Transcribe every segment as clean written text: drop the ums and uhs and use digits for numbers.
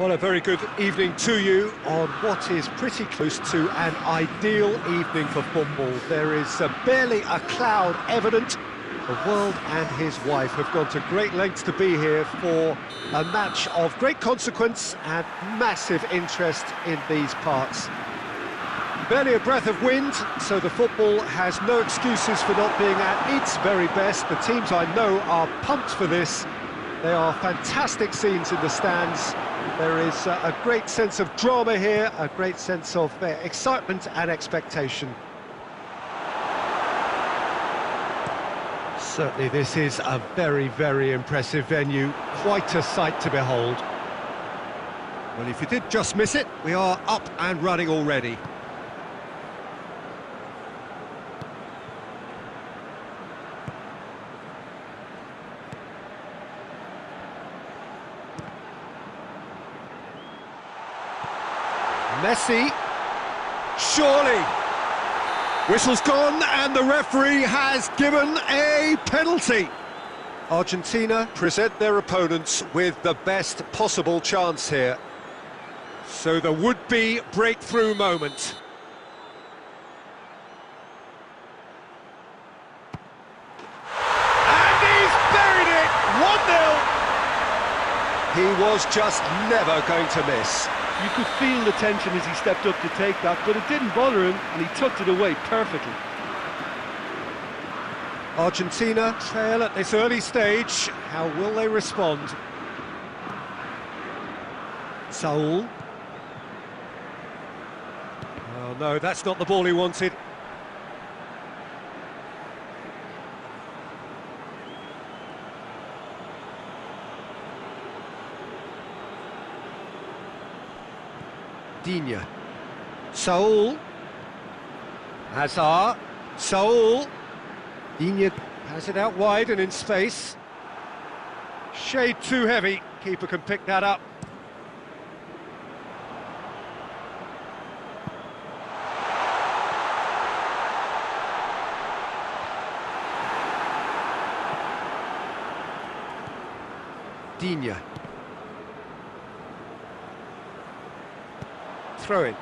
Well, a very good evening to you on what is pretty close to an ideal evening for football. There is barely a cloud evident. The world and his wife have gone to great lengths to be here for a match of great consequence and massive interest in these parts. Barely a breath of wind, so the football has no excuses for not being at its very best. The teams I know are pumped for this. There are fantastic scenes in the stands. There is a great sense of drama here, a great sense of excitement and expectation. Certainly this is a very, very impressive venue, quite a sight to behold. Well, if you did just miss it, we are up and running already. Messi, surely. Whistle's gone and the referee has given a penalty. Argentina present their opponents with the best possible chance here. So the would-be breakthrough moment. And he's buried it! 1-0! He was just never going to miss. You could feel the tension as he stepped up to take that, but it didn't bother him, and he tucked it away perfectly. Argentina trail at this early stage. How will they respond? Saul. Oh no, that's not the ball he wanted. Digne. Saul. Hazard. Saul. Digne has it out wide and in space. Shade too heavy. Keeper can pick that up. Digne. Throw in.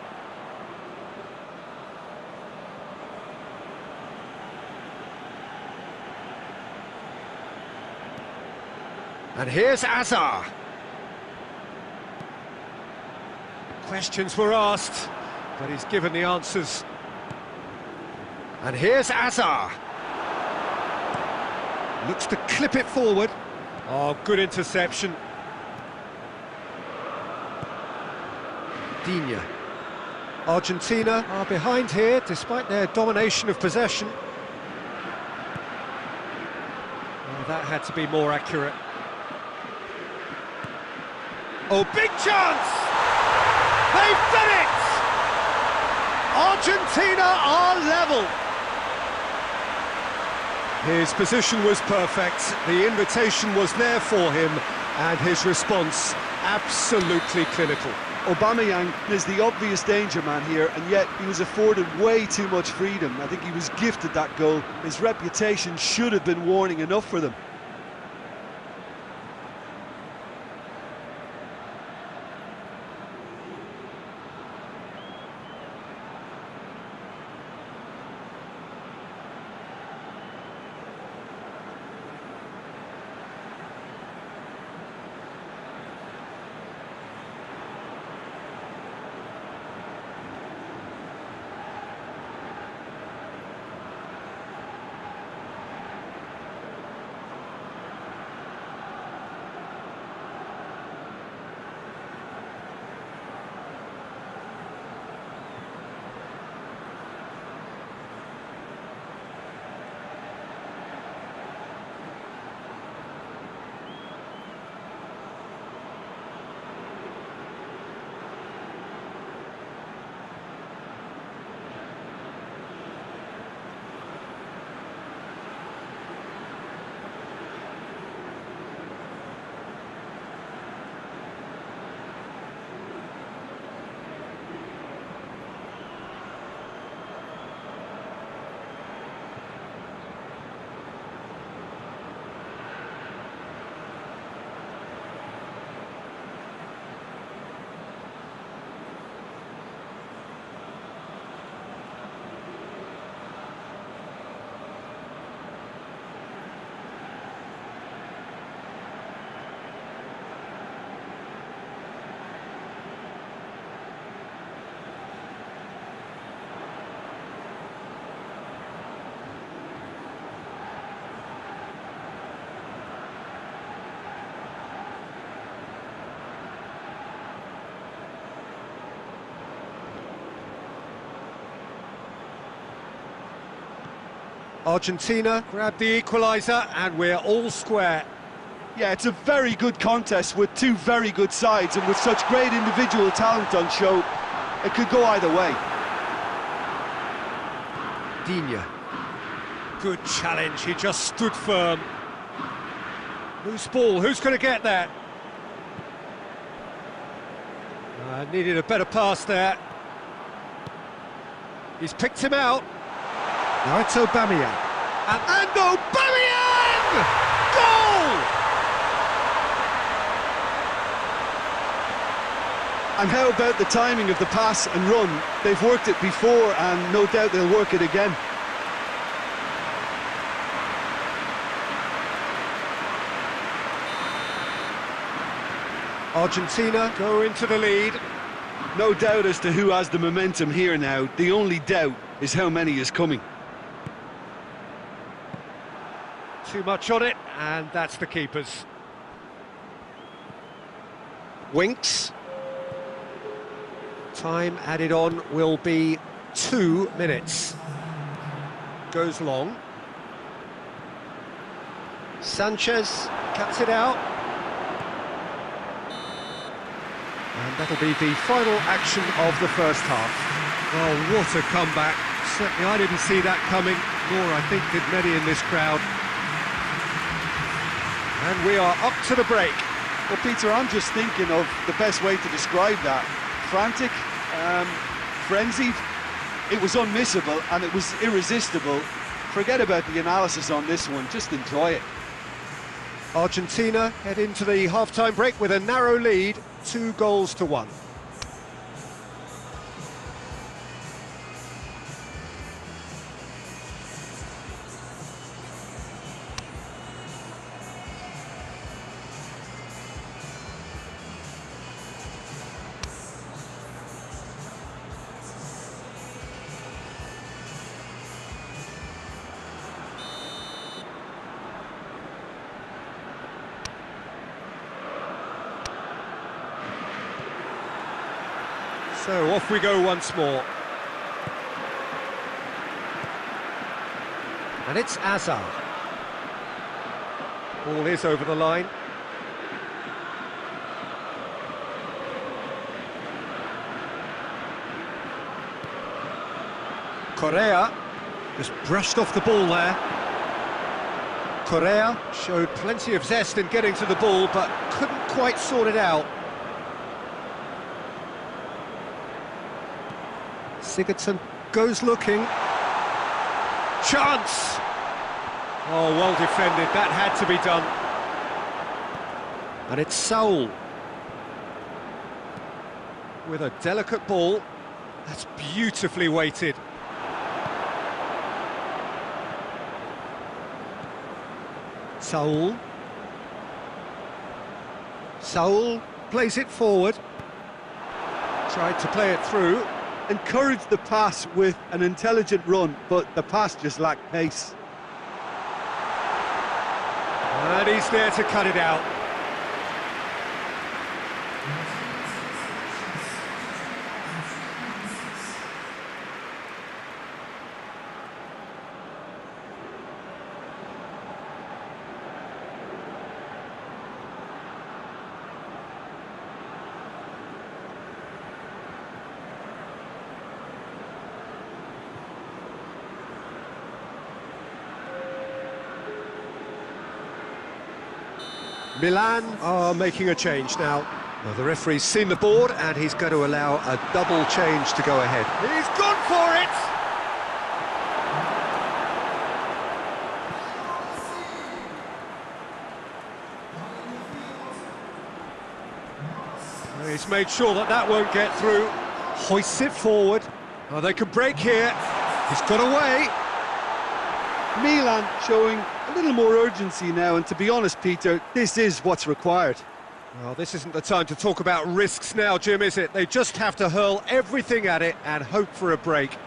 And here's Hazard. Questions were asked, but he's given the answers. And here's Hazard. Looks to clip it forward. Oh, good interception. Digne. Argentina are behind here despite their domination of possession. Oh, that had to be more accurate. Oh, big chance! They've done it! Argentina are level. His position was perfect, the invitation was there for him, and his response absolutely clinical. Aubameyang is the obvious danger man here, and yet he was afforded way too much freedom. I think he was gifted that goal. His reputation should have been warning enough for them. Argentina grab the equaliser and we're all square. Yeah, it's a very good contest with two very good sides, and with such great individual talent on show, it could go either way. Digne. Good challenge, he just stood firm. Loose ball, who's going to get that? Needed a better pass there. He's picked him out. Now it's Aubameyang. And Aubameyang! Goal! And how about the timing of the pass and run? They've worked it before, and no doubt they'll work it again. Argentina go into the lead. No doubt as to who has the momentum here now. The only doubt is how many is coming. Too much on it, and that's the keeper's. Winks. Time added on will be 2 minutes. Goes long. Sanchez cuts it out. And that'll be the final action of the first half. Oh, what a comeback. Certainly I didn't see that coming, nor I think did many in this crowd. And we are up to the break. Well, Peter, I'm just thinking of the best way to describe that. Frantic, frenzied. It was unmissable and it was irresistible. Forget about the analysis on this one, just enjoy it. Argentina head into the half-time break with a narrow lead, 2-1. So off we go once more. And it's Hazard. Ball is over the line. Correa just brushed off the ball there. Correa showed plenty of zest in getting to the ball, but couldn't quite sort it out. Sigurdsson goes looking. Chance! Oh, well defended, that had to be done. And it's Saul. With a delicate ball. That's beautifully weighted. Saul. Saul plays it forward. Tried to play it through. Encouraged the pass with an intelligent run, but the pass just lacked pace. And he's there to cut it out. Milan are making a change now. Well, the referee's seen the board and he's going to allow a double change to go ahead. He's gone for it! He's made sure that that won't get through. Hoists it forward. Oh, they could break here. He's got away. Milan showing a little more urgency now, and to be honest, Peter, this is what's required. Well, this isn't the time to talk about risks now, Jim, is it? They just have to hurl everything at it and hope for a break.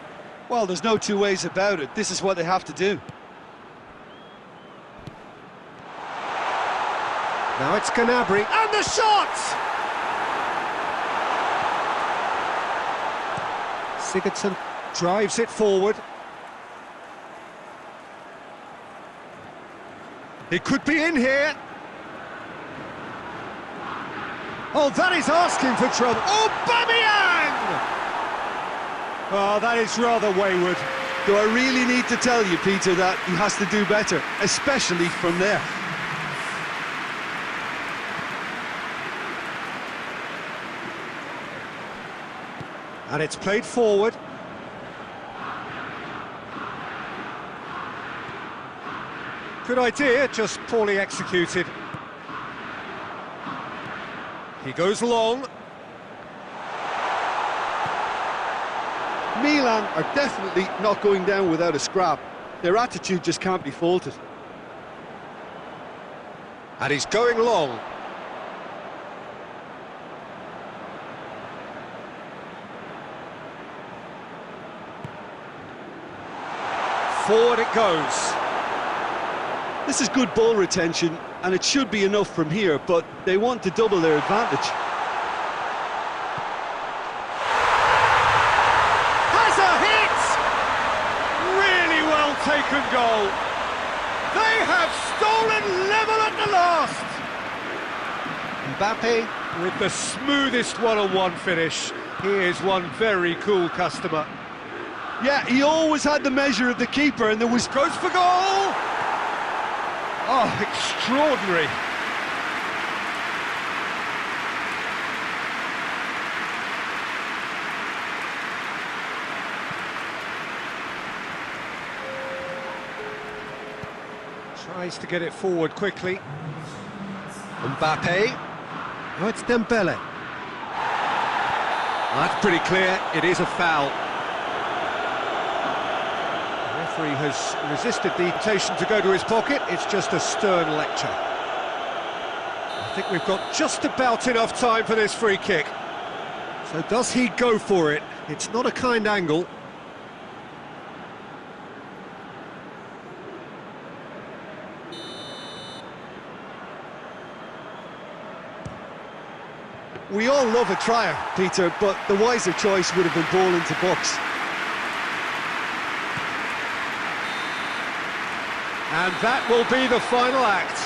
Well, there's no two ways about it. This is what they have to do. Now it's Gnabry, and the shot! Sigurdsson drives it forward. He could be in here. Oh, that is asking for trouble. Oh, Aubameyang! Oh, that is rather wayward. Do I really need to tell you, Peter, that he has to do better, especially from there? And it's played forward. Good idea, just poorly executed. He goes long. Milan are definitely not going down without a scrap. Their attitude just can't be faulted. And he's going long. Forward it goes. This is good ball retention, and it should be enough from here, but they want to double their advantage. Has a hit! Really well taken goal. They have stolen level at the last. Mbappe with the smoothest one-on-one finish. He is one very cool customer. Yeah, he always had the measure of the keeper, and there was... Goes for goal! Oh, extraordinary. Tries to get it forward quickly. Mbappe. Oh, it's Dembele. That's pretty clear, it is a foul. The referee has resisted the temptation to go to his pocket. It's just a stern lecture. I think we've got just about enough time for this free kick. So does he go for it? It's not a kind angle. We all love a trier, Peter, but the wiser choice would have been ball into box. And that will be the final act.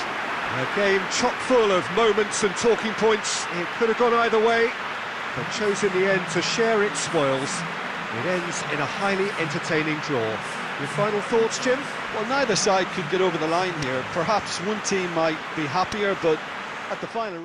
A game chock full of moments and talking points. It could have gone either way, but chose in the end to share its spoils. It ends in a highly entertaining draw. Your final thoughts, Jim? Well, neither side could get over the line here. Perhaps one team might be happier, but at the final...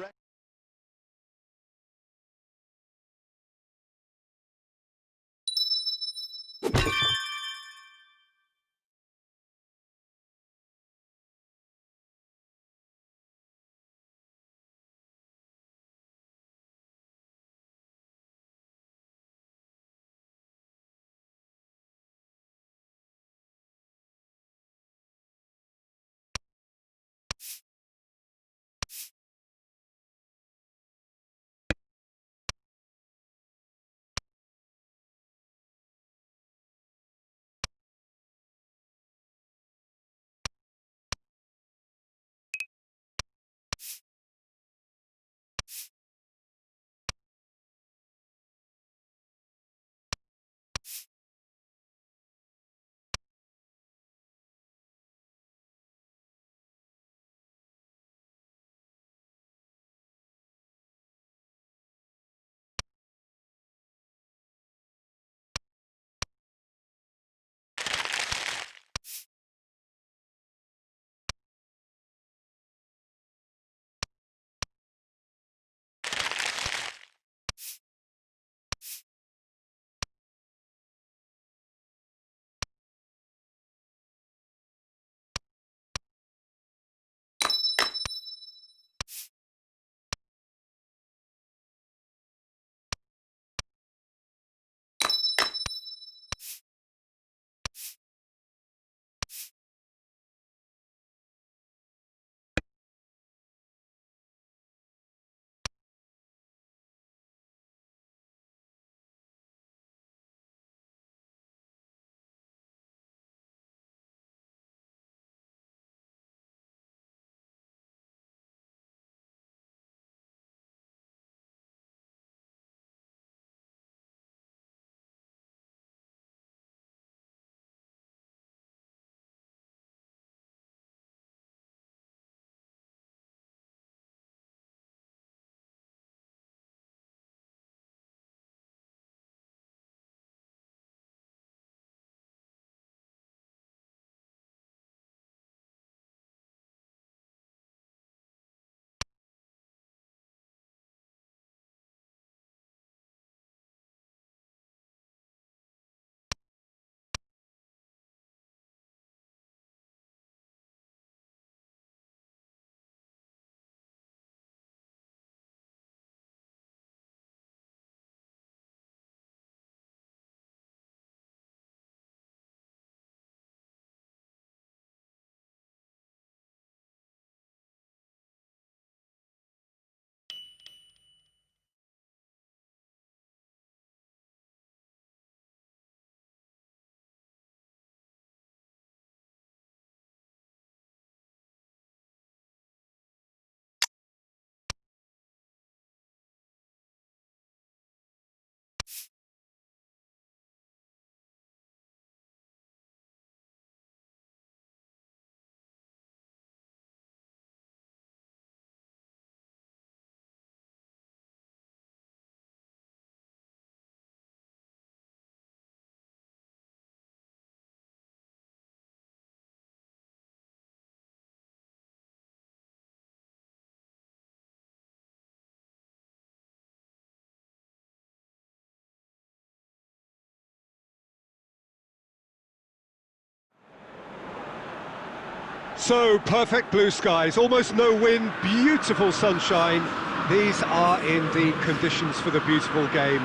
So, perfect blue skies, almost no wind, beautiful sunshine. These are in the conditions for the beautiful game.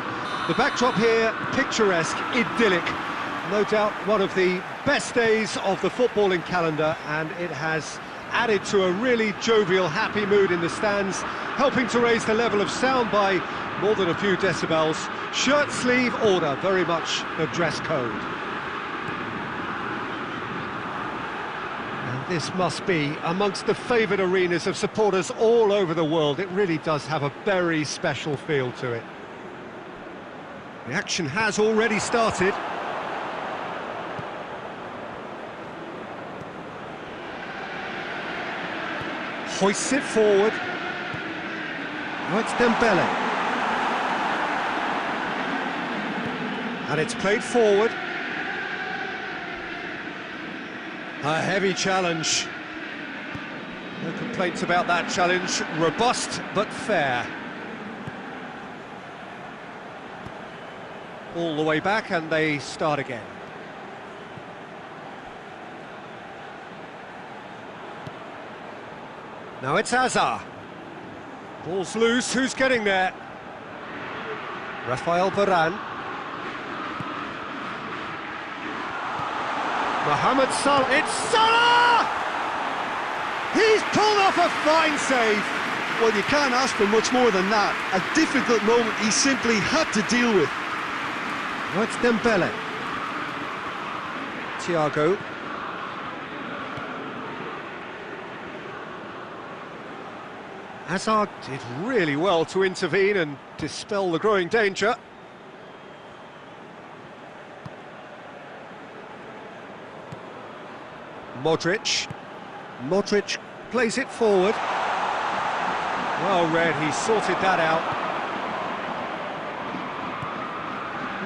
The backdrop here, picturesque, idyllic. No doubt one of the best days of the footballing calendar, and it has added to a really jovial, happy mood in the stands, helping to raise the level of sound by more than a few decibels. Shirt sleeve order, very much the dress code. And this must be amongst the favoured arenas of supporters all over the world. It really does have a very special feel to it. The action has already started. Hoists it forward. Oh, it's Dembele. And it's played forward. A heavy challenge. No complaints about that challenge. Robust but fair. All the way back and they start again. Now it's Hazard. Ball's loose, who's getting there? Rafael Varane. Mohamed Salah, it's Salah! He's pulled off a fine save. Well, you can't ask for much more than that. A difficult moment he simply had to deal with. Now it's Dembele. Thiago. Hazard did really well to intervene and dispel the growing danger. Modric. Modric plays it forward. Well read, he sorted that out.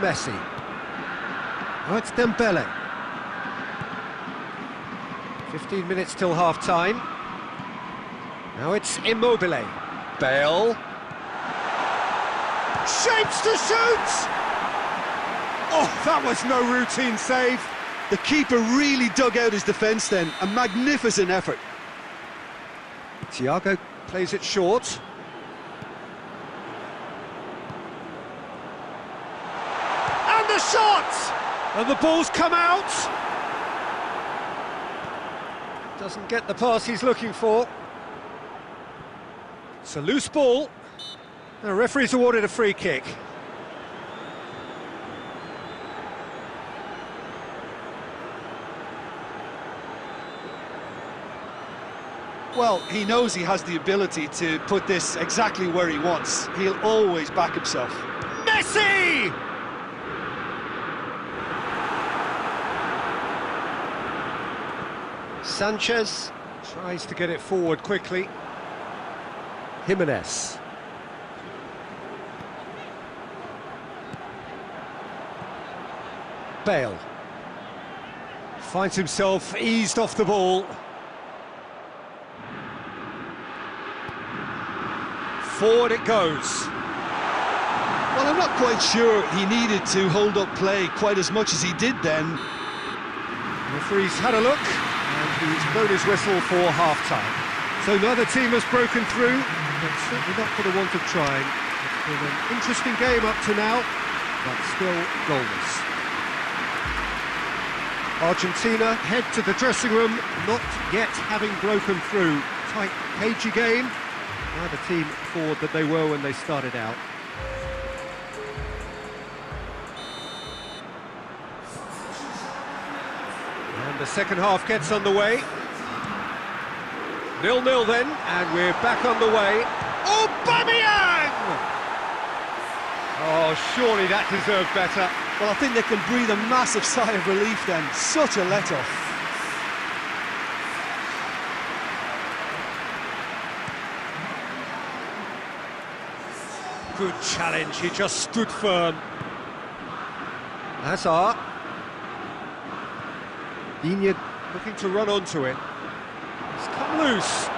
Messi. Oh, it's Dembele. 15 minutes till half-time. Now it's Immobile. Bale. Shapes to shoot! Oh, that was no routine save. The keeper really dug out his defence then. A magnificent effort. Thiago plays it short. And the shot! And the ball's come out. Doesn't get the pass he's looking for. It's a loose ball. The referee's awarded a free kick. Well, he knows he has the ability to put this exactly where he wants. He'll always back himself. Messi! Sanchez tries to get it forward quickly. Jimenez. Bale. Finds himself eased off the ball. Forward it goes. Well, I'm not quite sure he needed to hold up play quite as much as he did then. The referee's had a look, and he's blown his whistle for half-time. So neither team has broken through, but certainly not for the want of trying. It's been an interesting game up to now, but still goalless. Argentina head to the dressing room, not yet having broken through. Tight, cagey game. Neither team forward that they were when they started out. And the second half gets underway. 0-0 then, and we're back on the way. Aubameyang! Oh, surely that deserved better. Well, I think they can breathe a massive sigh of relief then. Such a let-off. Good challenge, he just stood firm. Hazard. Digne looking to run onto it. It's come loose.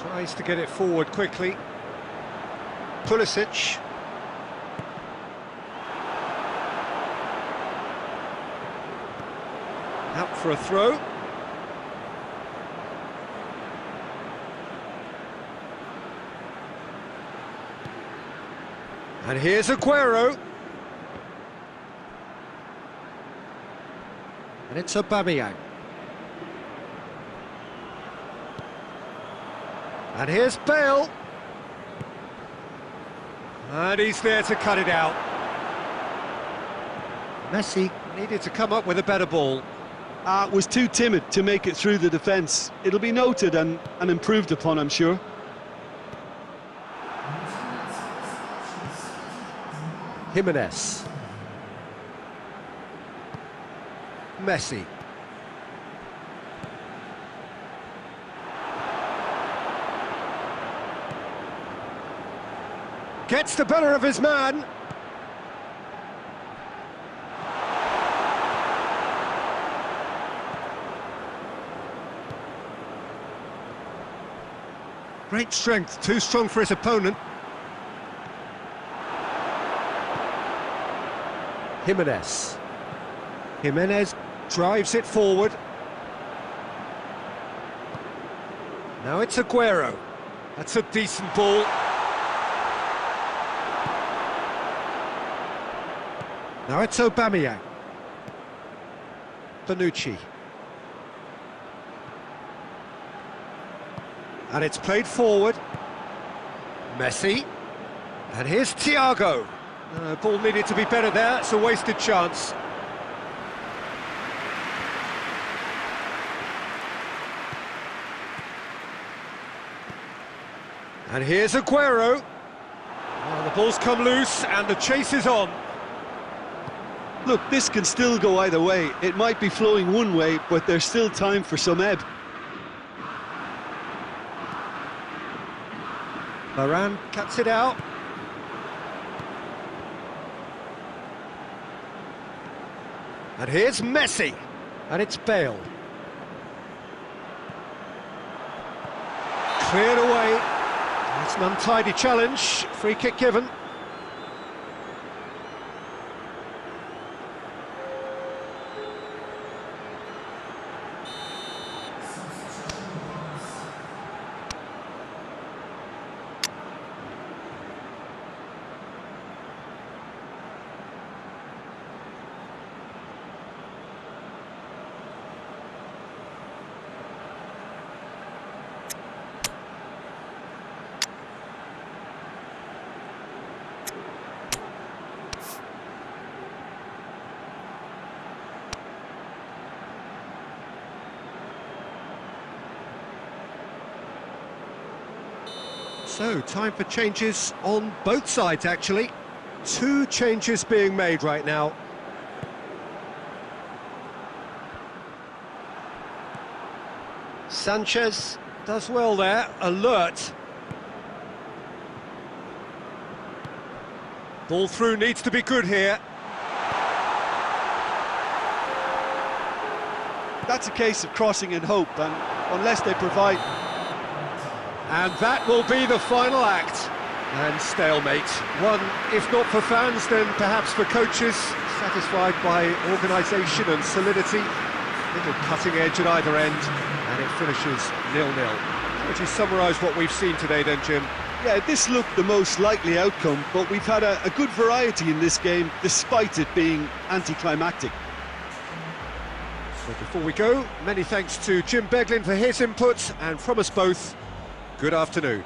Tries to get it forward quickly. Pulisic. Out for a throw. And here's Aguero. And it's Aubameyang. And here's Bale. And he's there to cut it out. Messi needed to come up with a better ball. Was too timid to make it through the defence. It'll be noted and improved upon, I'm sure. Jimenez. Messi. Gets the better of his man. Great strength, too strong for his opponent. Jimenez. Jimenez drives it forward. Now it's Aguero. That's a decent ball. Now it's Aubameyang. Bonucci. And it's played forward. Messi. And here's Thiago. Ball needed to be better there, it's a wasted chance. And here's Aguero. Oh, the ball's come loose and the chase is on. Look, this can still go either way. It might be flowing one way, but there's still time for some ebb. Varane cuts it out. And here's Messi. And it's Bale. Cleared away. It's an untidy challenge. Free kick given. So, time for changes on both sides, actually. 2 changes being made right now. Sanchez does well there, alert. Ball through needs to be good here. That's a case of crossing in hope, and unless they provide... And that will be the final act. And stalemate. One, if not for fans, then perhaps for coaches, satisfied by organisation and solidity. Little cutting edge at either end, and it finishes 0-0. How would you summarise what we've seen today then, Jim? Yeah, this looked the most likely outcome, but we've had a good variety in this game, despite it being anticlimactic. So before we go, many thanks to Jim Beglin for his input, and from us both, good afternoon.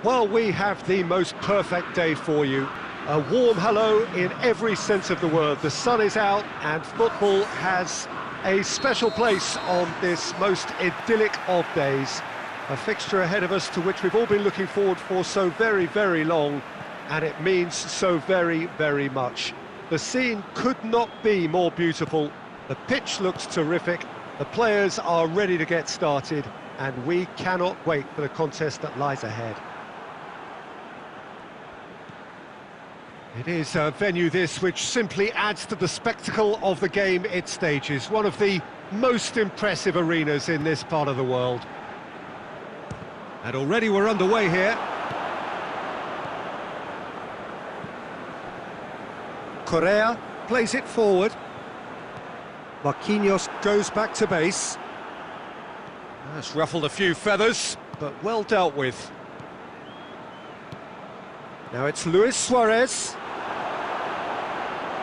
Well, we have the most perfect day for you. A warm hello in every sense of the word. The sun is out and football has a special place on this most idyllic of days. A fixture ahead of us to which we've all been looking forward for so very, very long, and it means so very, very much. The scene could not be more beautiful. The pitch looks terrific, the players are ready to get started, and we cannot wait for the contest that lies ahead. It is a venue this which simply adds to the spectacle of the game it stages. One of the most impressive arenas in this part of the world. And already we're underway here. Correa plays it forward. Marquinhos goes back to base. That's ruffled a few feathers, but well dealt with. Now it's Luis Suarez.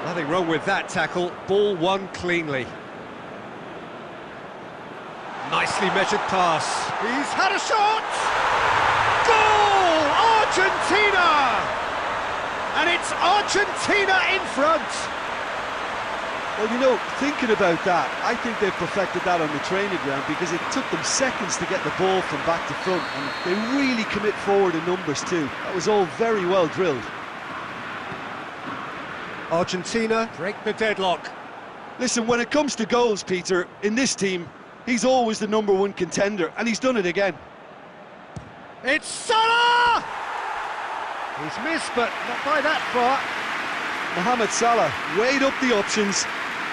Nothing wrong with that tackle, ball won cleanly. Nicely measured pass. He's had a shot! Goal! Argentina! And it's Argentina in front! Well, you know, thinking about that, I think they've perfected that on the training ground because it took them seconds to get the ball from back to front, and they really commit forward in numbers too. That was all very well drilled. Argentina break the deadlock. Listen, when it comes to goals, Peter, in this team, he's always the #1 contender, and he's done it again. It's Salah! He's missed, but not by that far. Mohamed Salah weighed up the options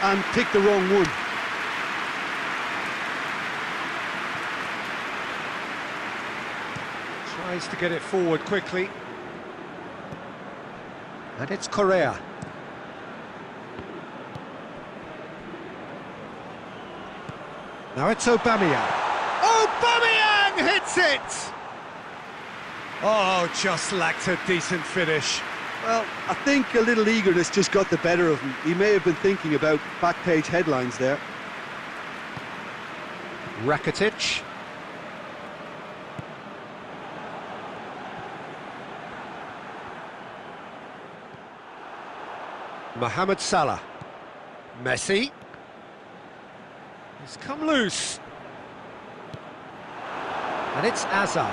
and picked the wrong one. Tries to get it forward quickly. And it's Correa. Now it's Aubameyang. Aubameyang hits it! Oh, just lacked a decent finish. Well, I think a little eagerness just got the better of him. He may have been thinking about back-page headlines there. Rakitic. Mohamed Salah. Messi. He's come loose. And it's Hazard.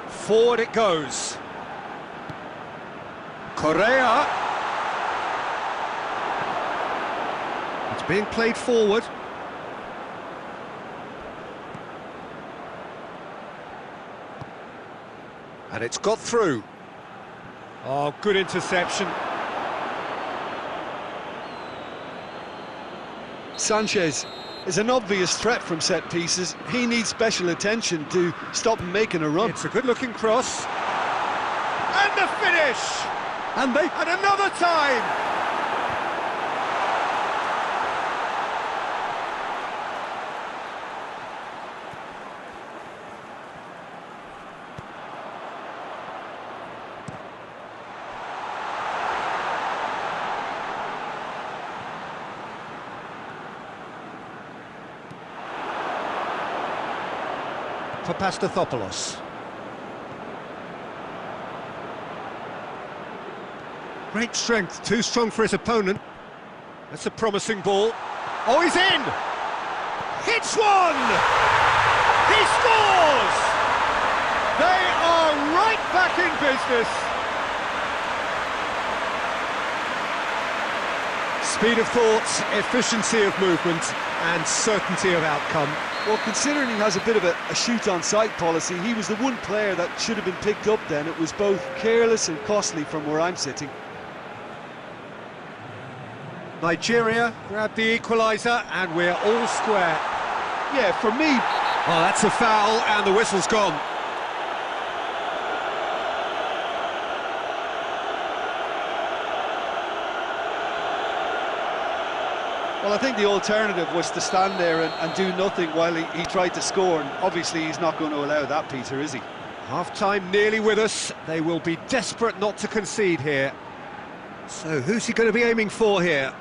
Forward it goes. Correa. It's being played forward. And it's got through. Oh, good interception. Sanchez is an obvious threat from set pieces. He needs special attention to stop him making a run. It's a good-looking cross. And the finish! And another time! For Pastathopoulos. Great strength, too strong for his opponent. That's a promising ball. Oh, he's in! Hits one! He scores! They are right back in business. Speed of thought, efficiency of movement, and certainty of outcome. Well, considering he has a bit of a shoot-on-sight policy, he was the one player that should have been picked up then. It was both careless and costly from where I'm sitting. Nigeria grabbed the equaliser, and we're all square. Yeah, for me... Oh, that's a foul, and the whistle's gone. Well, I think the alternative was to stand there and do nothing while he tried to score, and obviously he's not going to allow that, Peter, is he? Half-time nearly with us. They will be desperate not to concede here. So who's he going to be aiming for here?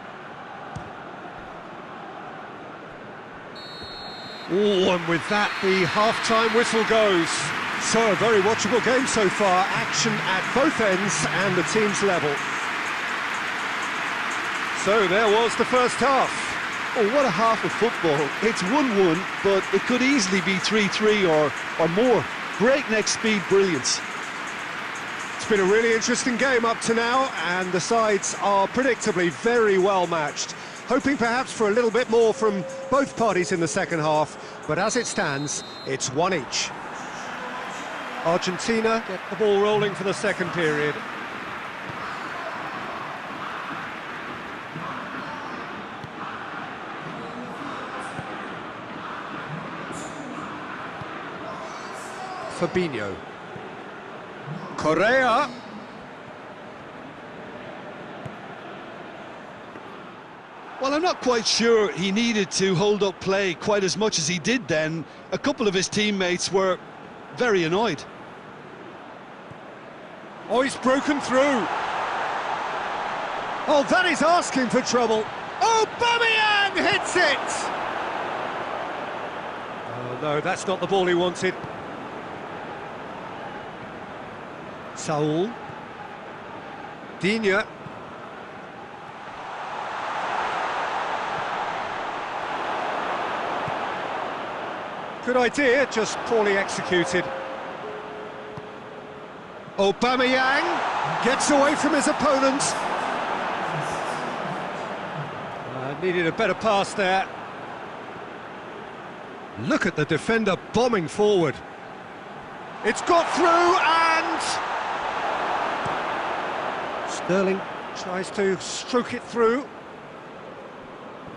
Oh, and with that, the half-time whistle goes. So, a very watchable game so far. Action at both ends and the team's level. So, there was the first half. Oh, what a half of football. It's 1-1, but it could easily be 3-3 or more. Breakneck speed brilliance. It's been a really interesting game up to now, and the sides are predictably very well matched. Hoping perhaps for a little bit more from both parties in the second half, but as it stands, it's one each. Argentina get the ball rolling for the second period. Fabinho. Correa. Well, I'm not quite sure he needed to hold up play quite as much as he did then. A couple of his teammates were very annoyed. Oh, he's broken through. Oh, that is asking for trouble. Aubameyang hits it! Oh, no, that's not the ball he wanted. Saul. Digne. Good idea, just poorly executed. Aubameyang gets away from his opponent. Needed a better pass there. Look at the defender bombing forward. It's got through and... Sterling tries to stroke it through.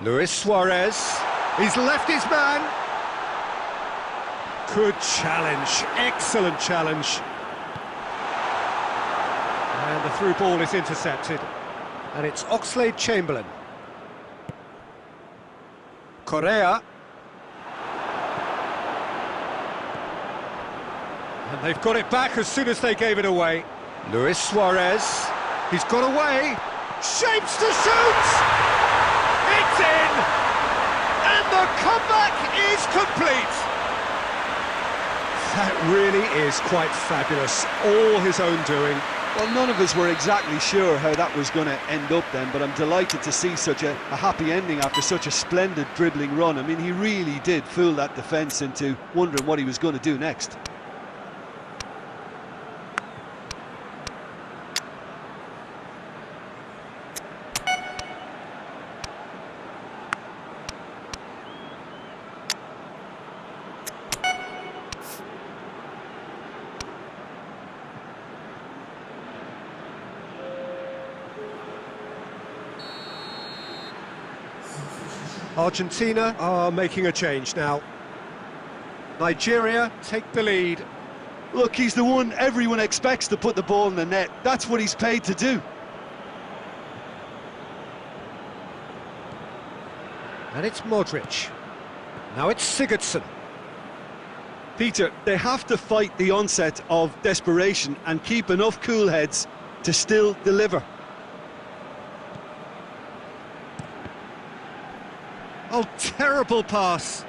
Luis Suarez. He's left his man. Good challenge, excellent challenge. And the through ball is intercepted. And it's Oxlade-Chamberlain. Correa. And they've got it back as soon as they gave it away. Luis Suarez. He's got away. Shapes to shoot! It's in! And the comeback is complete! That really is quite fabulous. All his own doing. Well, none of us were exactly sure how that was going to end up then, but I'm delighted to see such a happy ending after such a splendid dribbling run. I mean, he really did fool that defence into wondering what he was going to do next. Argentina are making a change now. Nigeria take the lead. Look, he's the one everyone expects to put the ball in the net. That's what he's paid to do. And it's Modric. Now it's Sigurdsson. Peter, they have to fight the onset of desperation and keep enough cool heads to still deliver. Oh, terrible pass.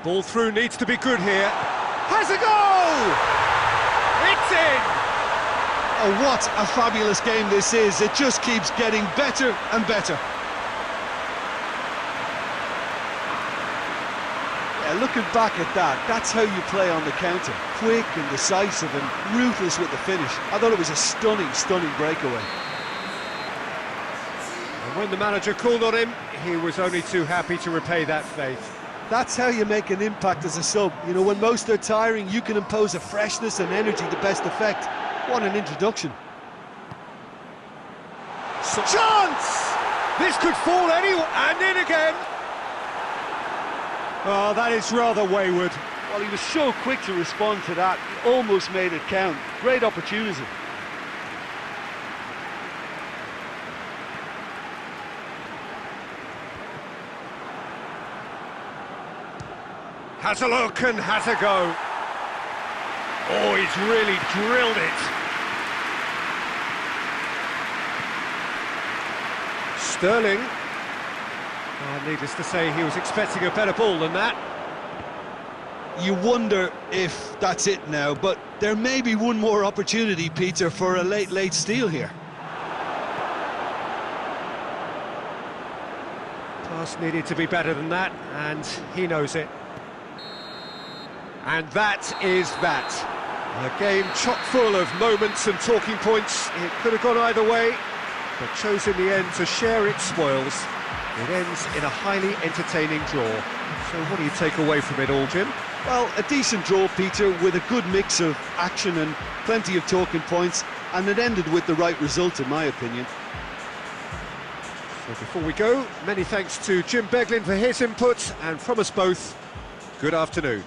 Ball through needs to be good here. Has a goal! It's in! Oh, what a fabulous game this is. It just keeps getting better and better. Looking back at that, that's how you play on the counter. Quick and decisive and ruthless with the finish. I thought it was a stunning, stunning breakaway. And when the manager called on him, he was only too happy to repay that faith. That's how you make an impact as a sub. You know, when most are tiring, you can impose a freshness and energy to best effect. What an introduction. Chance! This could fall anywhere, and in again. Oh, that is rather wayward. Well, he was so quick to respond to that, he almost made it count. Great opportunity. Has a look and has a go. Oh, he's really drilled it. Sterling. Oh, needless to say, he was expecting a better ball than that. You wonder if that's it now, but there may be one more opportunity, Peter, for a late steal here. Pass needed to be better than that, and he knows it. And that is that. A game chock full of moments and talking points. It could have gone either way, but chose in the end to share its spoils. It ends in a highly entertaining draw. So what do you take away from it all, Jim? Well, a decent draw, Peter, with a good mix of action and plenty of talking points, and it ended with the right result, in my opinion. So before we go, many thanks to Jim Beglin for his input, and from us both, good afternoon.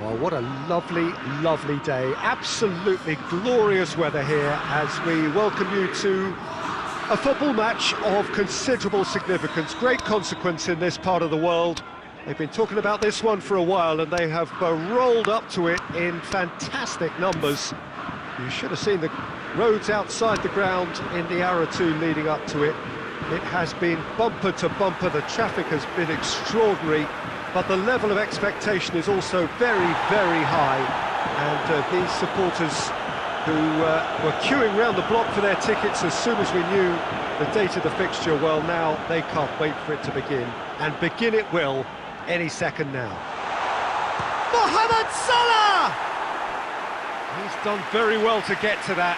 Well, what a lovely, lovely day. Absolutely glorious weather here as we welcome you to a football match of considerable significance, great consequence in this part of the world. They've been talking about this one for a while and they have rolled up to it in fantastic numbers. You should have seen the roads outside the ground in the hour or two leading up to it. It has been bumper to bumper, the traffic has been extraordinary, but the level of expectation is also very, very high. And these supporters who were queuing round the block for their tickets as soon as we knew the date of the fixture, well, now they can't wait for it to begin. And begin it will any second now. Mohamed Salah! He's done very well to get to that.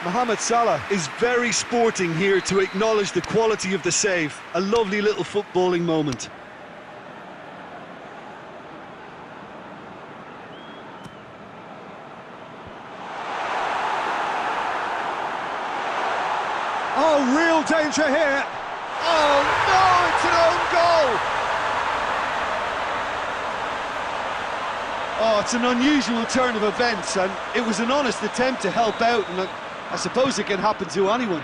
Mohamed Salah is very sporting here to acknowledge the quality of the save. A lovely little footballing moment. Oh, real danger here. Oh, no, it's an own goal. Oh, it's an unusual turn of events, and it was an honest attempt to help out, and I suppose it can happen to anyone.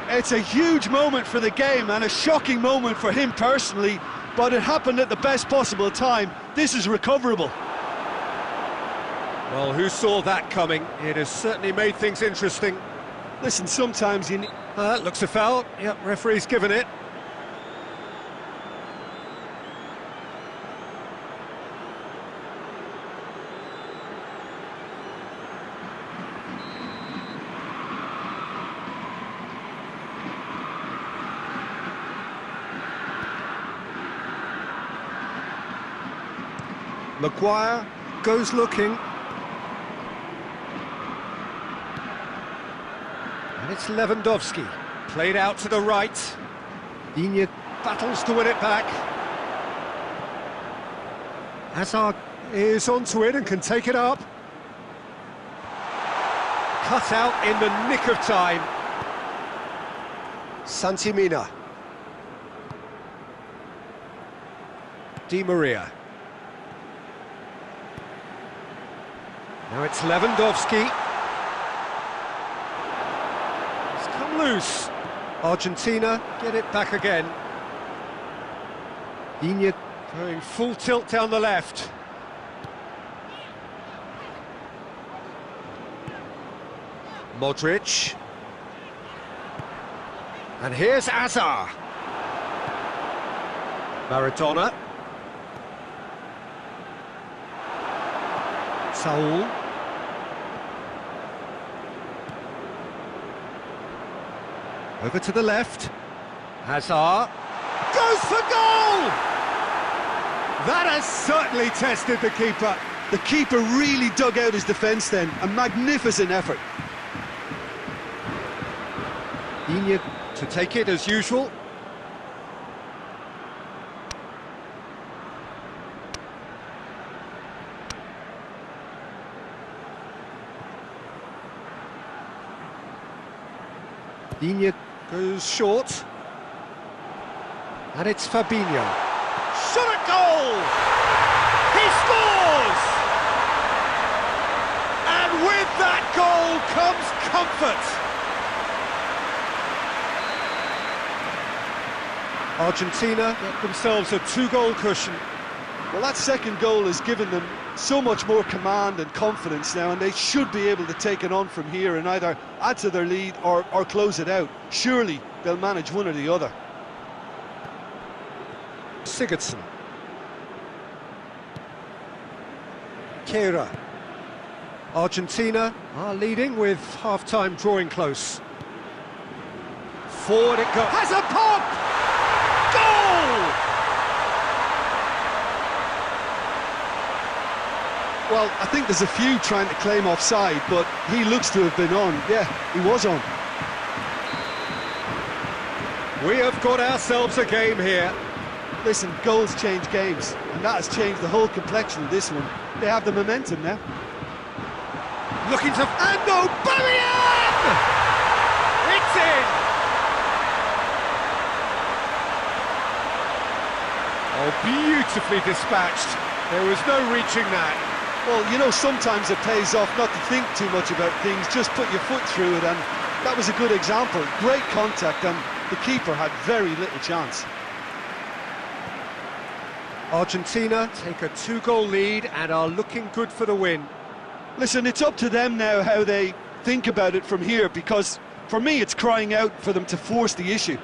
It's a huge moment for the game and a shocking moment for him personally, but it happened at the best possible time. This is recoverable. Well, who saw that coming? It has certainly made things interesting. Listen, sometimes you need... Looks a foul. Yep, referee's given it. Maguire goes looking. And it's Lewandowski, played out to the right. Digne battles to win it back. Hazard is onto it and can take it up. Cut out in the nick of time. Santimina. Di Maria. Now it's Lewandowski. Loose. Argentina get it back again. Digne going full tilt down the left. Modric. And here's Hazard. Maradona. Saul. Over to the left. Hazard goes for goal! That has certainly tested the keeper. The keeper really dug out his defence then. A magnificent effort. Digne to take it as usual. Digne goes short, and it's Fabinho. Shot at goal! He scores! And with that goal comes comfort. Argentina get themselves a two-goal cushion. Well, that second goal has given them so much more command and confidence now, and they should be able to take it on from here and either add to their lead or close it out. Surely they'll manage one or the other. Sigurdsson. Kehrer. Argentina are leading with half-time drawing close. Forward it goes. Has a pop! Goal! Well, I think there's a few trying to claim offside, but he looks to have been on. Yeah, he was on. We have got ourselves a game here. Listen, goals change games, and that has changed the whole complexion of this one. They have the momentum now. Looking to... And Aubameyang! It's in! Oh, beautifully dispatched. There was no reaching that. Well, you know, sometimes it pays off not to think too much about things, just put your foot through it, and that was a good example. Great contact, and the keeper had very little chance. Argentina take a 2-goal lead and are looking good for the win. Listen, it's up to them now how they think about it from here, because for me it's crying out for them to force the issue.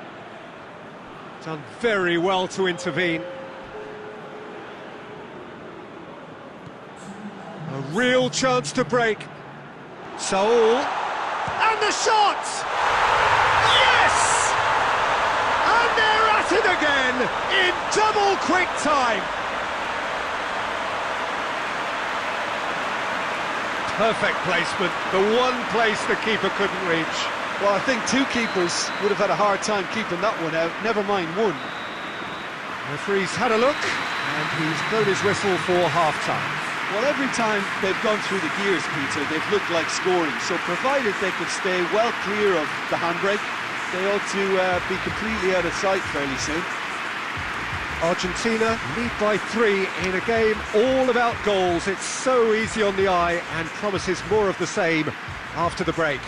Done very well to intervene. A real chance to break. Saul, and the shot! Yes! And they're at it again in double quick time. Perfect placement, the one place the keeper couldn't reach. Well, I think two keepers would have had a hard time keeping that one out, never mind one. The referee's had a look, and he's blown his whistle for half-time. Well, every time they've gone through the gears, Peter, they've looked like scoring, so provided they could stay well clear of the handbrake, they ought to be completely out of sight fairly soon. Argentina lead by 3 in a game all about goals. It's so easy on the eye and promises more of the same after the break.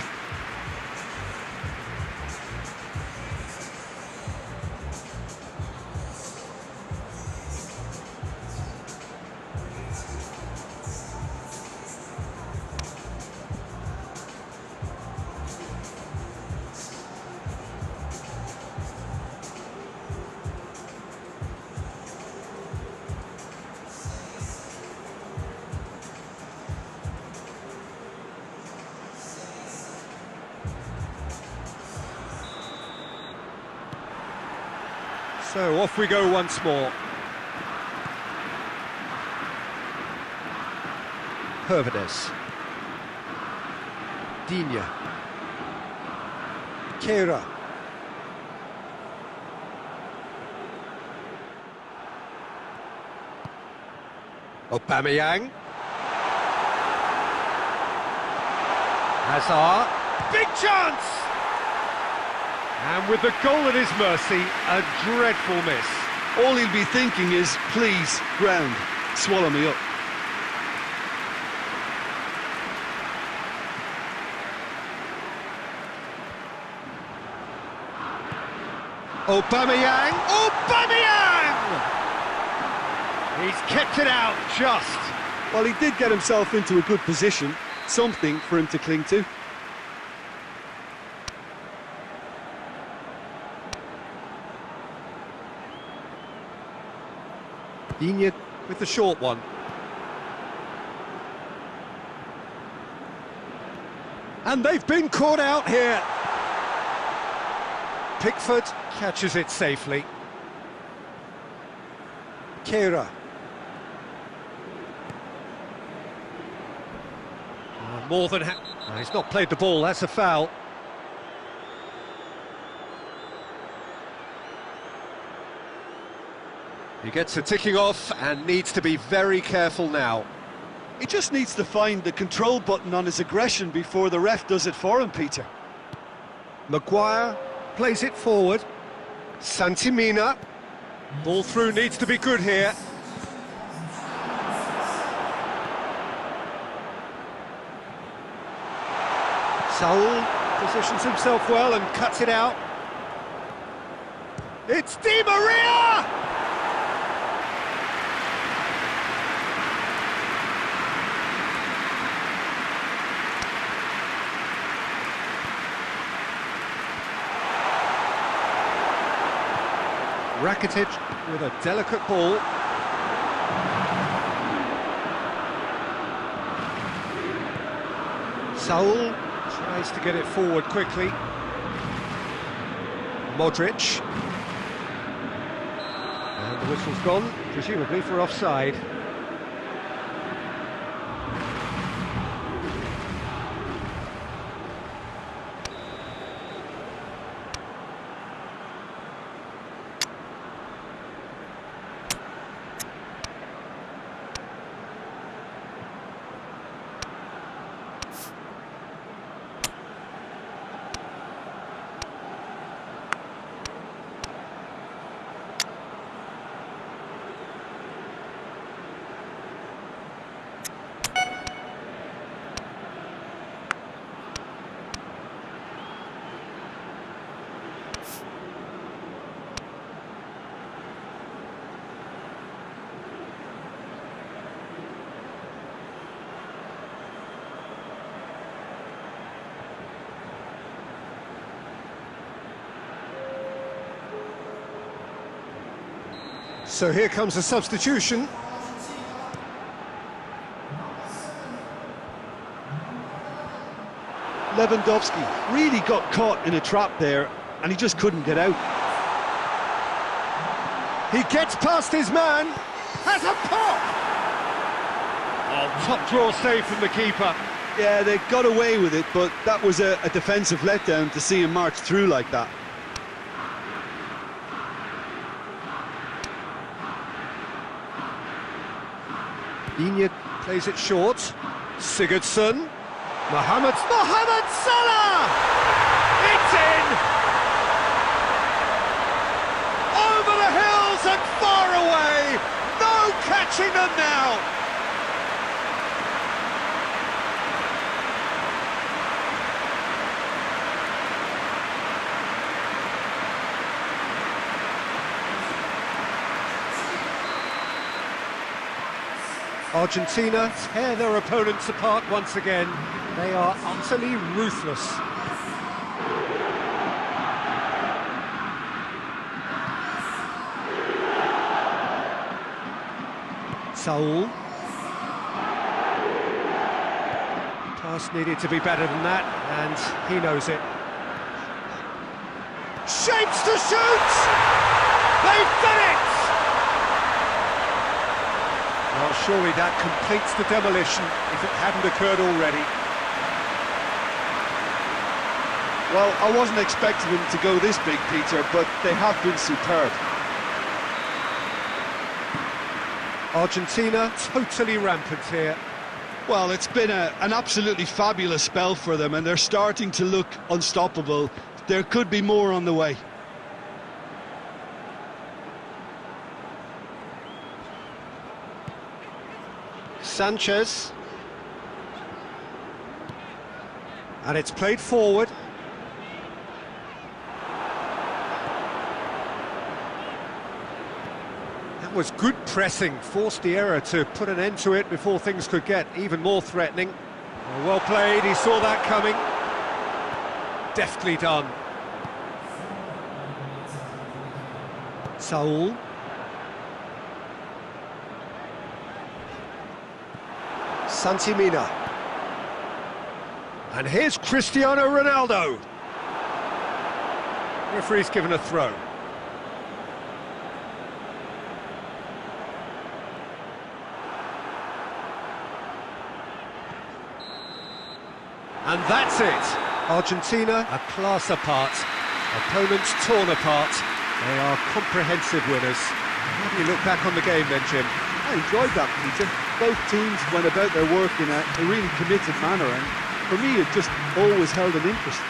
So off we go once more. Hervedes. Digne. Kehrer. Aubameyang. Hazard. Big chance! And with the goal at his mercy, a dreadful miss. All he'll be thinking is, please, ground, swallow me up. Aubameyang! Aubameyang! He's kept it out, just. Well, he did get himself into a good position, something for him to cling to. Digne with the short one. And they've been caught out here. Pickford catches it safely. Kehrer. More than he's not played the ball, that's a foul. He gets a ticking off and needs to be very careful now. He just needs to find the control button on his aggression before the ref does it for him, Peter. Maguire plays it forward. Santimina. Ball through needs to be good here. Saul positions himself well and cuts it out. It's Di Maria! Rakitic with a delicate ball. Saul tries to get it forward quickly. Modric. And the whistle's gone, presumably for offside. So here comes a substitution. Lewandowski really got caught in a trap there, and he just couldn't get out. He gets past his man, has a pop! Oh, top draw save from the keeper. Yeah, they got away with it, but that was a defensive letdown to see him march through like that. Digne plays it short. Sigurdsson. Mohamed Salah! It's in! Over the hills and far away! No catching them now! Argentina tear their opponents apart once again. They are utterly ruthless. Saul. Pass needed to be better than that, and he knows it. Shapes to shoot! They've done it! Well, surely that completes the demolition if it hadn't occurred already. Well, I wasn't expecting them to go this big, Peter, but they have been superb. Argentina totally rampant here. Well, it's been an absolutely fabulous spell for them, and they're starting to look unstoppable. There could be more on the way. Sanchez. And it's played forward. That was good pressing, forced the error to put an end to it before things could get even more threatening. Well played, he saw that coming. Deftly done. Saul. Santimina. And here's Cristiano Ronaldo. Referee's given a throw. And that's it. Argentina, a class apart. Opponents torn apart. They are comprehensive winners. How do you look back on the game then, Jim? I enjoyed that, Peter. Both teams went about their work in a really committed manner, and for me it just always held an interest.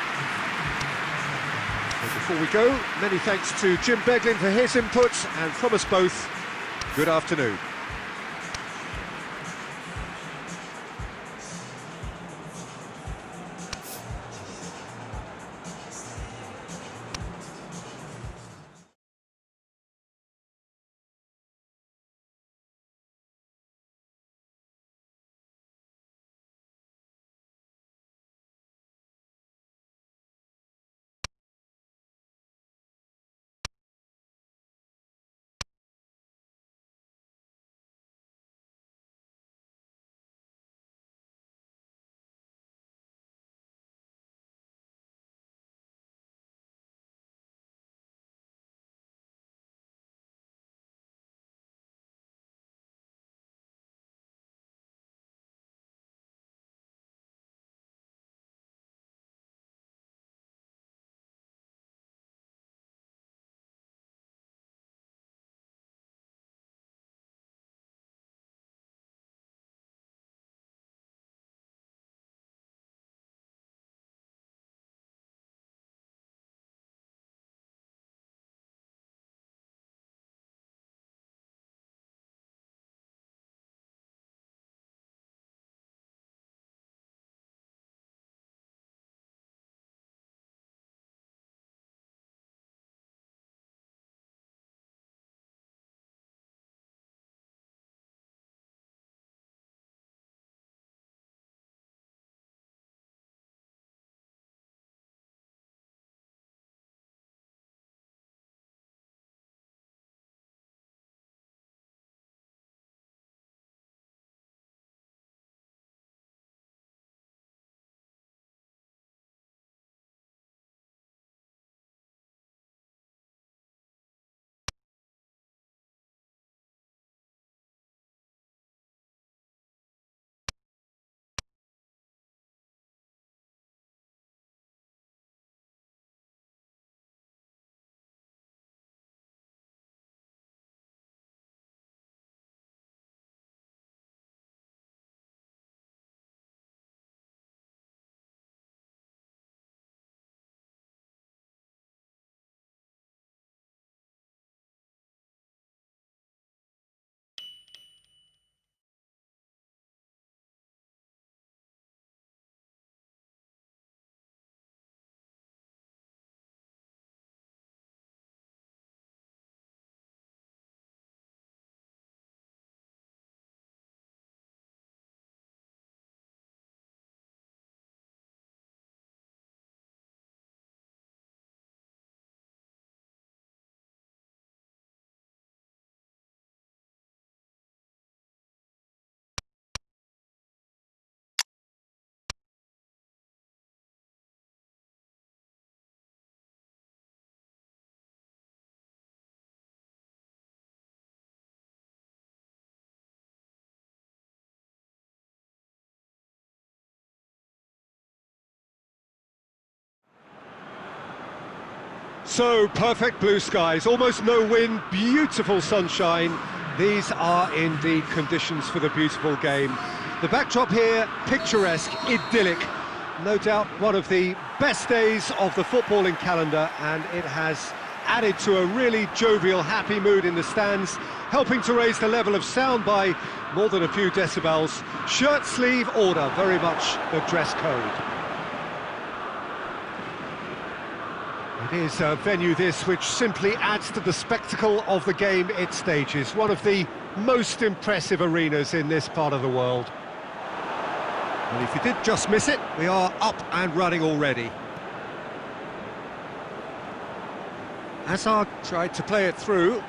And before we go, many thanks to Jim Beglin for his input, and from us both, good afternoon. So, perfect blue skies, almost no wind, beautiful sunshine. These are indeed conditions for the beautiful game. The backdrop here, picturesque, idyllic. No doubt one of the best days of the footballing calendar, and it has added to a really jovial, happy mood in the stands, helping to raise the level of sound by more than a few decibels. Shirt sleeve order, very much the dress code. It is a venue this which simply adds to the spectacle of the game it stages. One of the most impressive arenas in this part of the world. And if you did just miss it, we are up and running already. Hazard tried to play it through.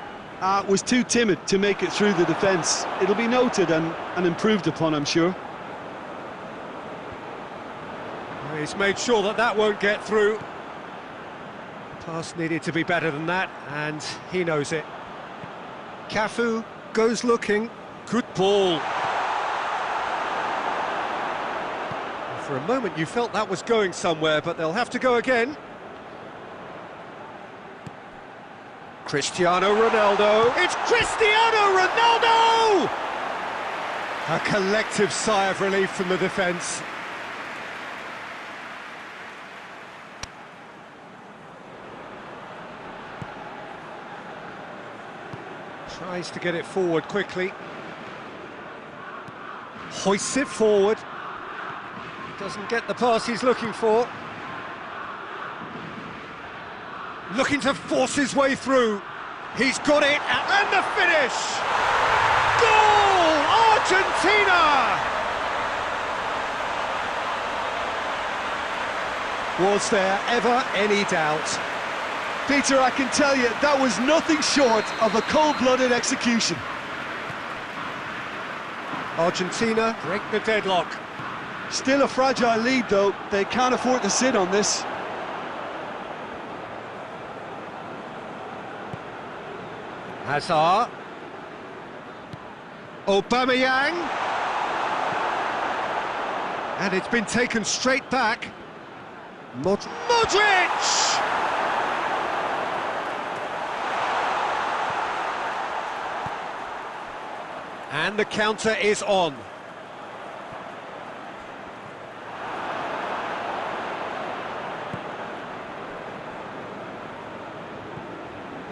Was too timid to make it through the defence. It'll be noted and improved upon, I'm sure. He's made sure that that won't get through. Pass needed to be better than that, and he knows it. Cafu goes looking. Good ball. For a moment you felt that was going somewhere, but they'll have to go again. Cristiano Ronaldo. It's Cristiano Ronaldo! A collective sigh of relief from the defence. Tries to get it forward quickly. Hoists it forward. Doesn't get the pass he's looking for. Looking to force his way through. He's got it, and the finish! Goal! Argentina! Was there ever any doubt? Peter, I can tell you, that was nothing short of a cold-blooded execution. Argentina break the deadlock. Still a fragile lead, though. They can't afford to sit on this. Hazard. Aubameyang. And it's been taken straight back. Modric! And the counter is on.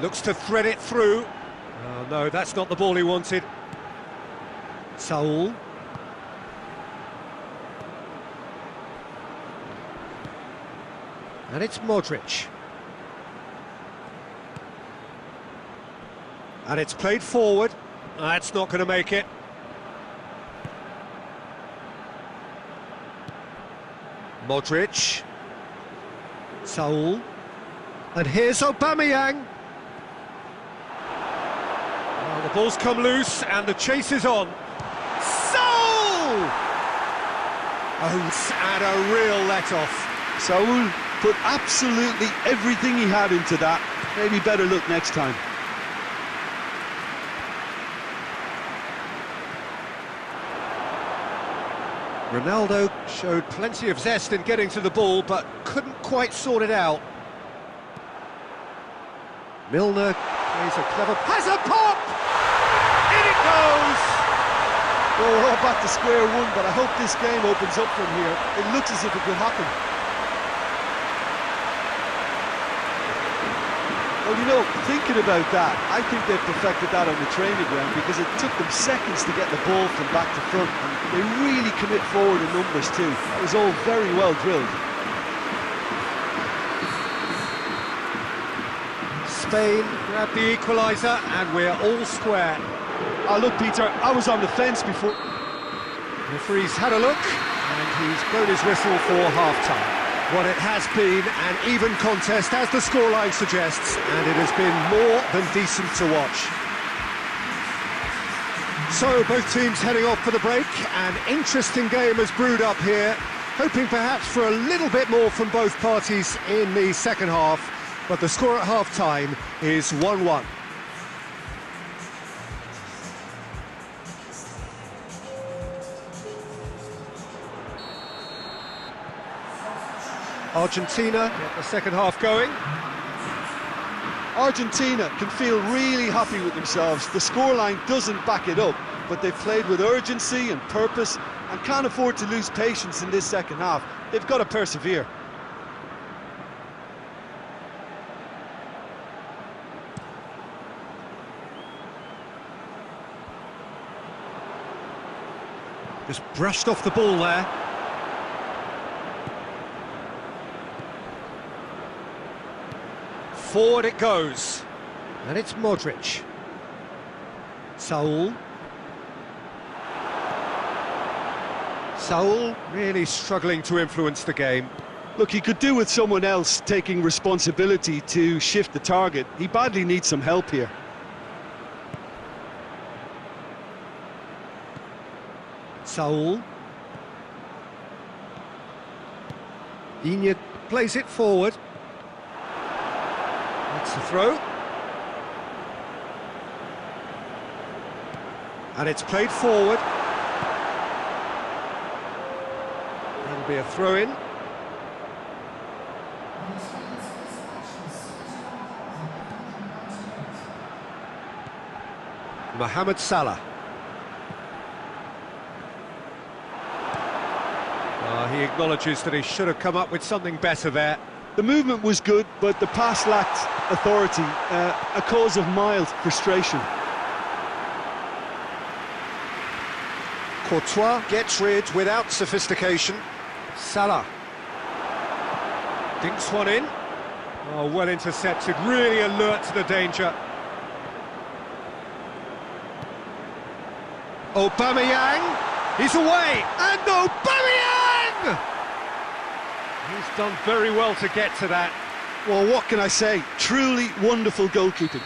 Looks to thread it through. Oh no, that's not the ball he wanted. Saul. And it's Modric. And it's played forward. That's not going to make it. Modric. Saul. And here's Aubameyang. Well, the ball's come loose and the chase is on. Saul! Oh, and a real let-off. Saul put absolutely everything he had into that. Maybe better look next time. Ronaldo showed plenty of zest in getting to the ball, but couldn't quite sort it out. Milner plays a clever... has a pop! In it goes! Well, we're all back to square one, but I hope this game opens up from here. It looks as if it could happen. Well, you know, thinking about that, I think they've perfected that on the training ground because it took them seconds to get the ball from back to front. And they really commit forward in numbers too. That was all very well drilled. Spain grabbed the equaliser and we're all square. Oh, look, Peter, I was on the fence before. The referee's had a look and he's blown his whistle for half-time. Well, it has been an even contest, as the scoreline suggests, and it has been more than decent to watch. So, both teams heading off for the break. An interesting game has brewed up here, hoping perhaps for a little bit more from both parties in the second half, but the score at half-time is 1-1. Argentina get the second half going. Argentina can feel really happy with themselves. The scoreline doesn't back it up, but they've played with urgency and purpose and can't afford to lose patience in this second half. They've got to persevere. Just brushed off the ball there. Forward it goes. And it's Modric. Saul. Saul really struggling to influence the game. Look, he could do with someone else taking responsibility to shift the target. He badly needs some help here. Saul. Digne plays it forward. That's the throw. And it's played forward. That'll be a throw-in. Mohamed Salah. He acknowledges that he should have come up with something better there. The movement was good, but the pass lacked authority, a cause of mild frustration. Courtois gets rid without sophistication. Salah. Dinks one in. Oh, well intercepted, really alert to the danger. Aubameyang. He's away, and Aubameyang! He's done very well to get to that. Well, what can I say? Truly wonderful goalkeeping.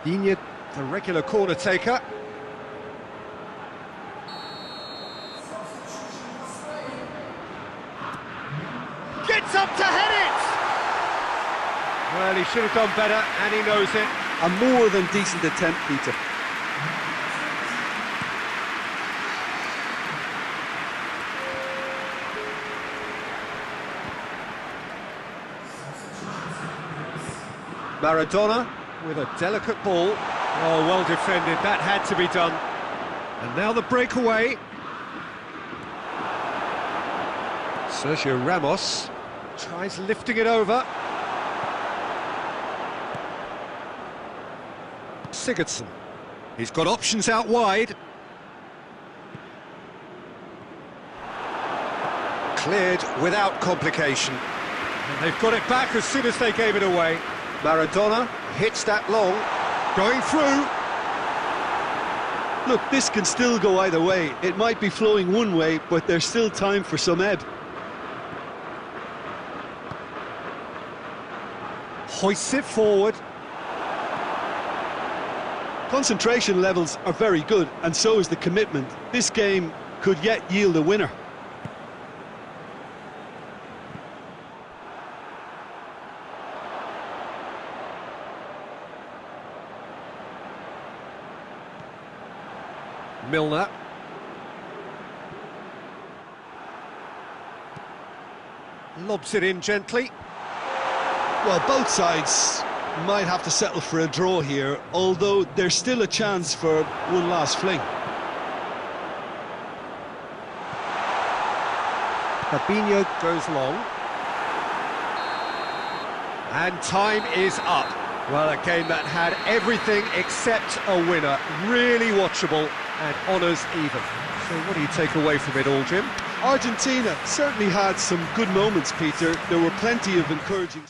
Digne, the regular corner taker. Gets up to head it! Well, he should have done better, and he knows it. A more than decent attempt, Peter. Maradona with a delicate ball. Oh, well defended, that had to be done. And now the breakaway. Sergio Ramos tries lifting it over. Sigurdsson. He's got options out wide. Cleared without complication. And they've got it back as soon as they gave it away. Maradona hits that long, going through. Look, this can still go either way. It might be flowing one way, but there's still time for some ebb. Hoists it forward. Concentration levels are very good, and so is the commitment. This game could yet yield a winner. Milner. Lobs it in gently. Well, both sides might have to settle for a draw here, although there's still a chance for one last fling. Fabinho goes long. And time is up. Well, a game that had everything except a winner. Really watchable and honours even. So what do you take away from it all, Jim? Argentina certainly had some good moments, Peter. There were plenty of encouraging...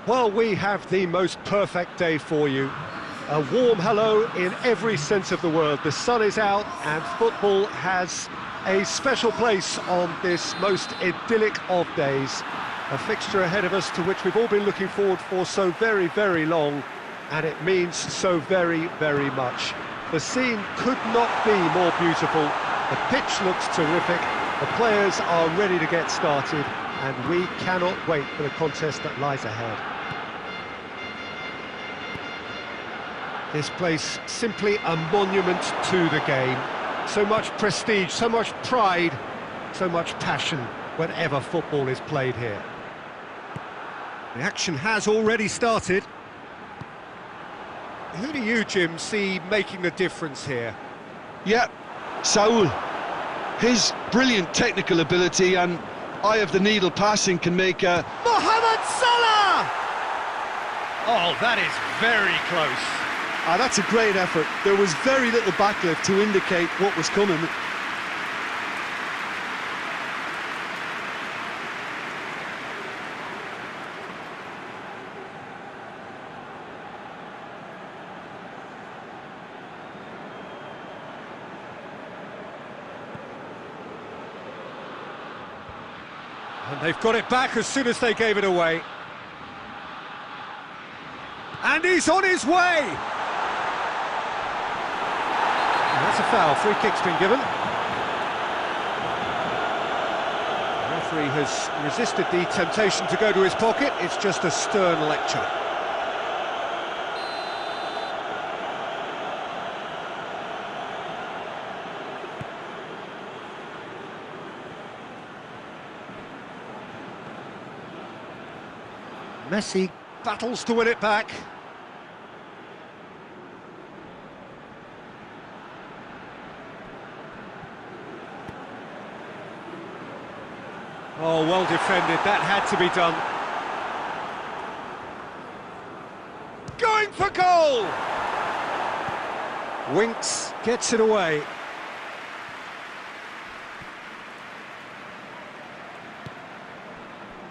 Well, we have the most perfect day for you. A warm hello in every sense of the word. The sun is out and football has a special place on this most idyllic of days. A fixture ahead of us to which we've all been looking forward for so very, very long, and it means so very, very much. The scene could not be more beautiful. The pitch looks terrific. The players are ready to get started, and we cannot wait for the contest that lies ahead. This place simply a monument to the game. So much prestige, so much pride, so much passion whenever football is played here. The action has already started. Who do you, Jim, see making the difference here? Yeah, Saul. His brilliant technical ability and eye of the needle passing can make a... Mohamed Salah! Oh, that is very close. Ah, that's a great effort. There was very little backlift to indicate what was coming. And they've got it back as soon as they gave it away. And he's on his way! That's a foul. Free kick's been given. The referee has resisted the temptation to go to his pocket. It's just a stern lecture. Messi battles to win it back. Oh, well defended, that had to be done. Going for goal! Winks gets it away.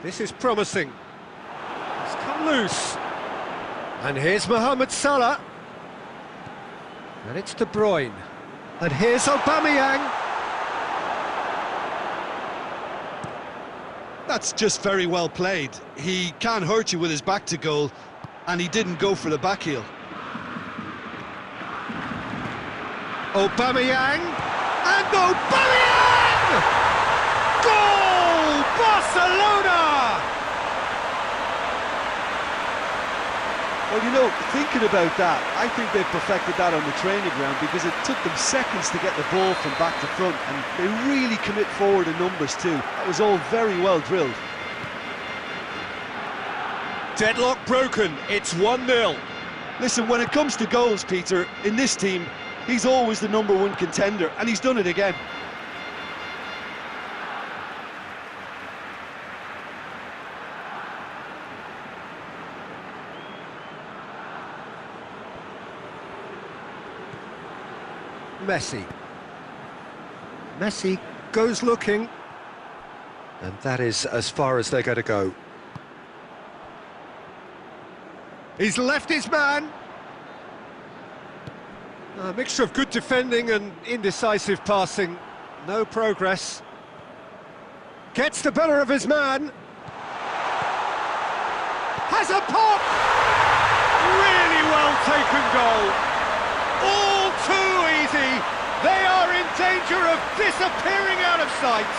This is promising. It's come loose. And here's Mohamed Salah. And it's De Bruyne. And here's Aubameyang. That's just very well played. He can't hurt you with his back to goal, and he didn't go for the back heel. Aubameyang, and Aubameyang! Goal! Barcelona! Well, you know, thinking about that, I think they've perfected that on the training ground because it took them seconds to get the ball from back to front, and they really commit forward in numbers too. That was all very well drilled. Deadlock broken, it's 1-0. Listen, when it comes to goals, Peter, in this team, he's always the #1 contender, and he's done it again. Messi. Messi goes looking. And that is as far as they're going to go. He's left his man. A mixture of good defending and indecisive passing. No progress. Gets the better of his man. Has a pop! Really well taken goal. All too easy. They are in danger of disappearing out of sight.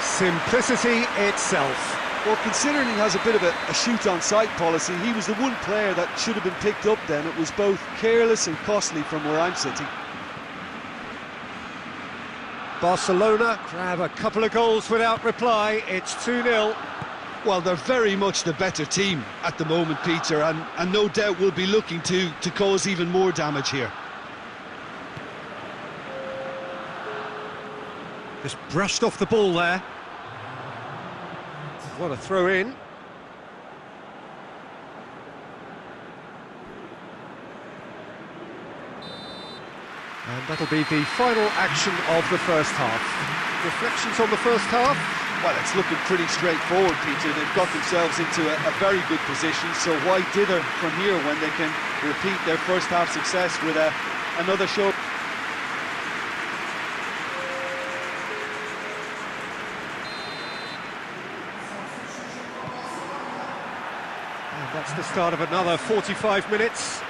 Simplicity itself. Well, considering he has a bit of a shoot-on-sight policy, he was the one player that should have been picked up then. It was both careless and costly from where I'm sitting. Barcelona grab a couple of goals without reply. It's 2-0. Well, they're very much the better team at the moment, Peter, and no doubt will be looking to cause even more damage here. Just brushed off the ball there. What a throw in. And that'll be the final action of the first half. Reflections on the first half? Well, it's looking pretty straightforward, Peter. They've got themselves into a very good position, so why dither from here when they can repeat their first half success with another show? That's the start of another 45 minutes.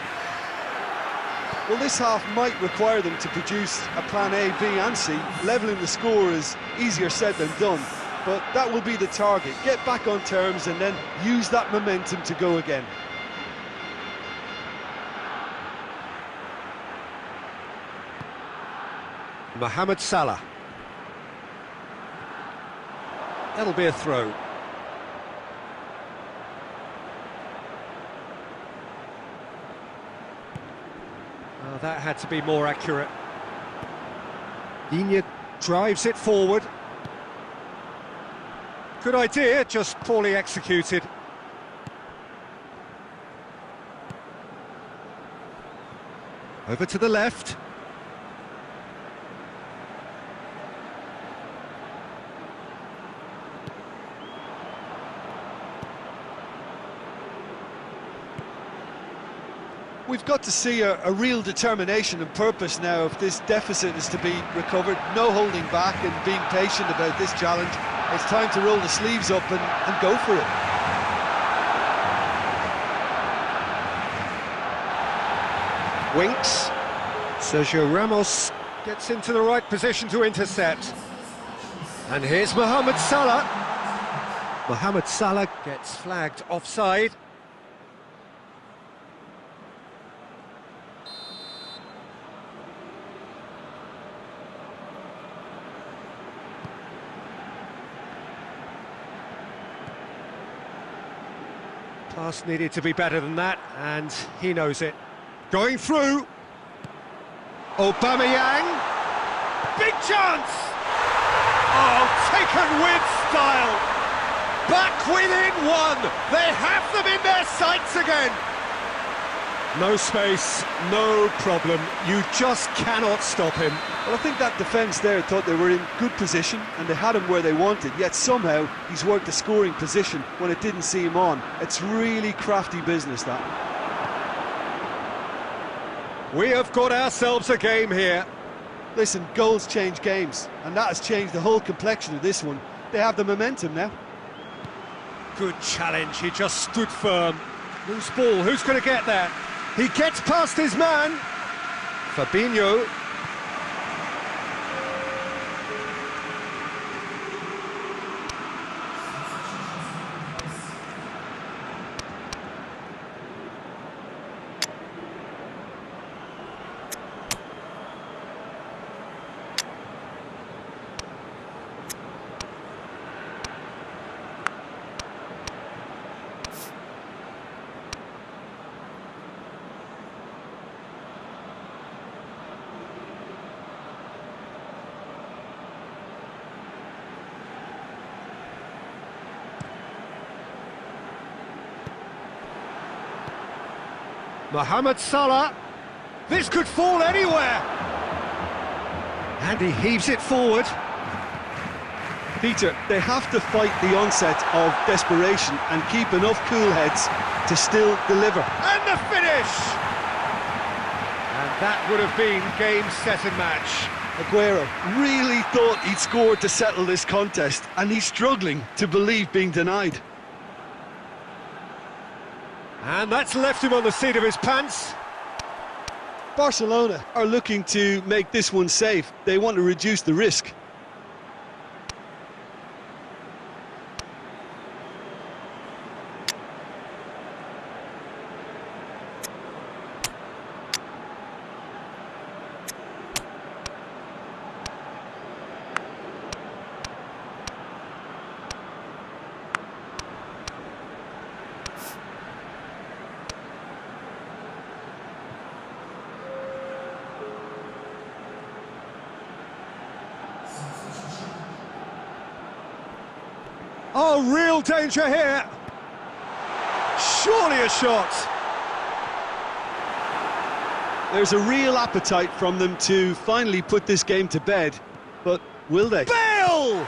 Well, this half might require them to produce a plan A, B and C. Levelling the score is easier said than done, but that will be the target. Get back on terms and then use that momentum to go again. Mohamed Salah. That'll be a throw. That had to be more accurate. Digne drives it forward. Good idea, just poorly executed. Over to the left. We've got to see a real determination and purpose now if this deficit is to be recovered. No holding back and being patient about this challenge. It's time to roll the sleeves up and go for it. Winks. Sergio Ramos gets into the right position to intercept. And here's Mohamed Salah. Mohamed Salah gets flagged offside. Pass needed to be better than that, and he knows it. Going through. Aubameyang. Big chance! Oh, taken with style. Back within one. They have them in their sights again. No space, no problem. You just cannot stop him. Well, I think that defence there thought they were in good position and they had him where they wanted, yet somehow he's worked the scoring position when it didn't see him on. It's really crafty business, that. We have got ourselves a game here. Listen, goals change games, and that has changed the whole complexion of this one. They have the momentum now. Good challenge, he just stood firm. Loose ball, who's going to get that? He gets past his man. Fabinho. Mohamed Salah. This could fall anywhere! And he heaves it forward. Peter, they have to fight the onset of desperation and keep enough cool heads to still deliver. And the finish! And that would have been game, set and match. Aguero really thought he'd scored to settle this contest, and he's struggling to believe being denied. And that's left him on the seat of his pants. Barcelona are looking to make this one safe. They want to reduce the risk. Oh, real danger here. Surely a shot. There's a real appetite from them to finally put this game to bed, but will they? Bale!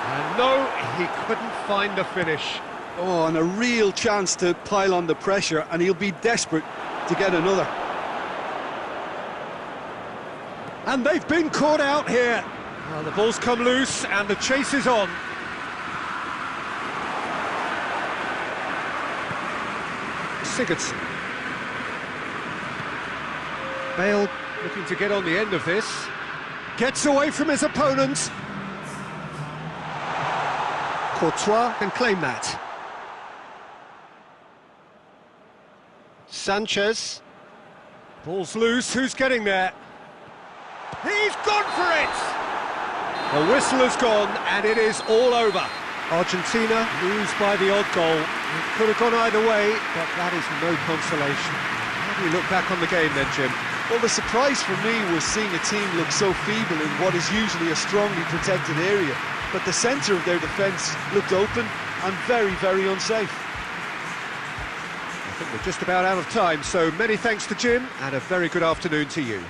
And no, he couldn't find the finish. Oh, and a real chance to pile on the pressure, and he'll be desperate to get another. And they've been caught out here. Well, the ball's come loose and the chase is on. Sigurdsson. Bale looking to get on the end of this. Gets away from his opponent. Courtois can claim that. Sanchez. Ball's loose, who's getting there? He's gone for it! The whistle has gone and it is all over. Argentina lose by the odd goal. It could have gone either way, but that is no consolation. How do you look back on the game then, Jim? Well, the surprise for me was seeing a team look so feeble in what is usually a strongly protected area. But the centre of their defence looked open and very, very unsafe. I think we're just about out of time, so many thanks to Jim and a very good afternoon to you.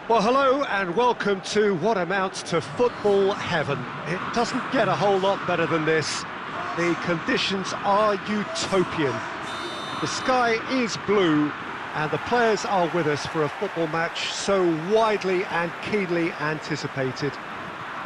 Well, hello and welcome to what amounts to football heaven. It doesn't get a whole lot better than this. The conditions are utopian. The sky is blue and the players are with us for a football match so widely and keenly anticipated.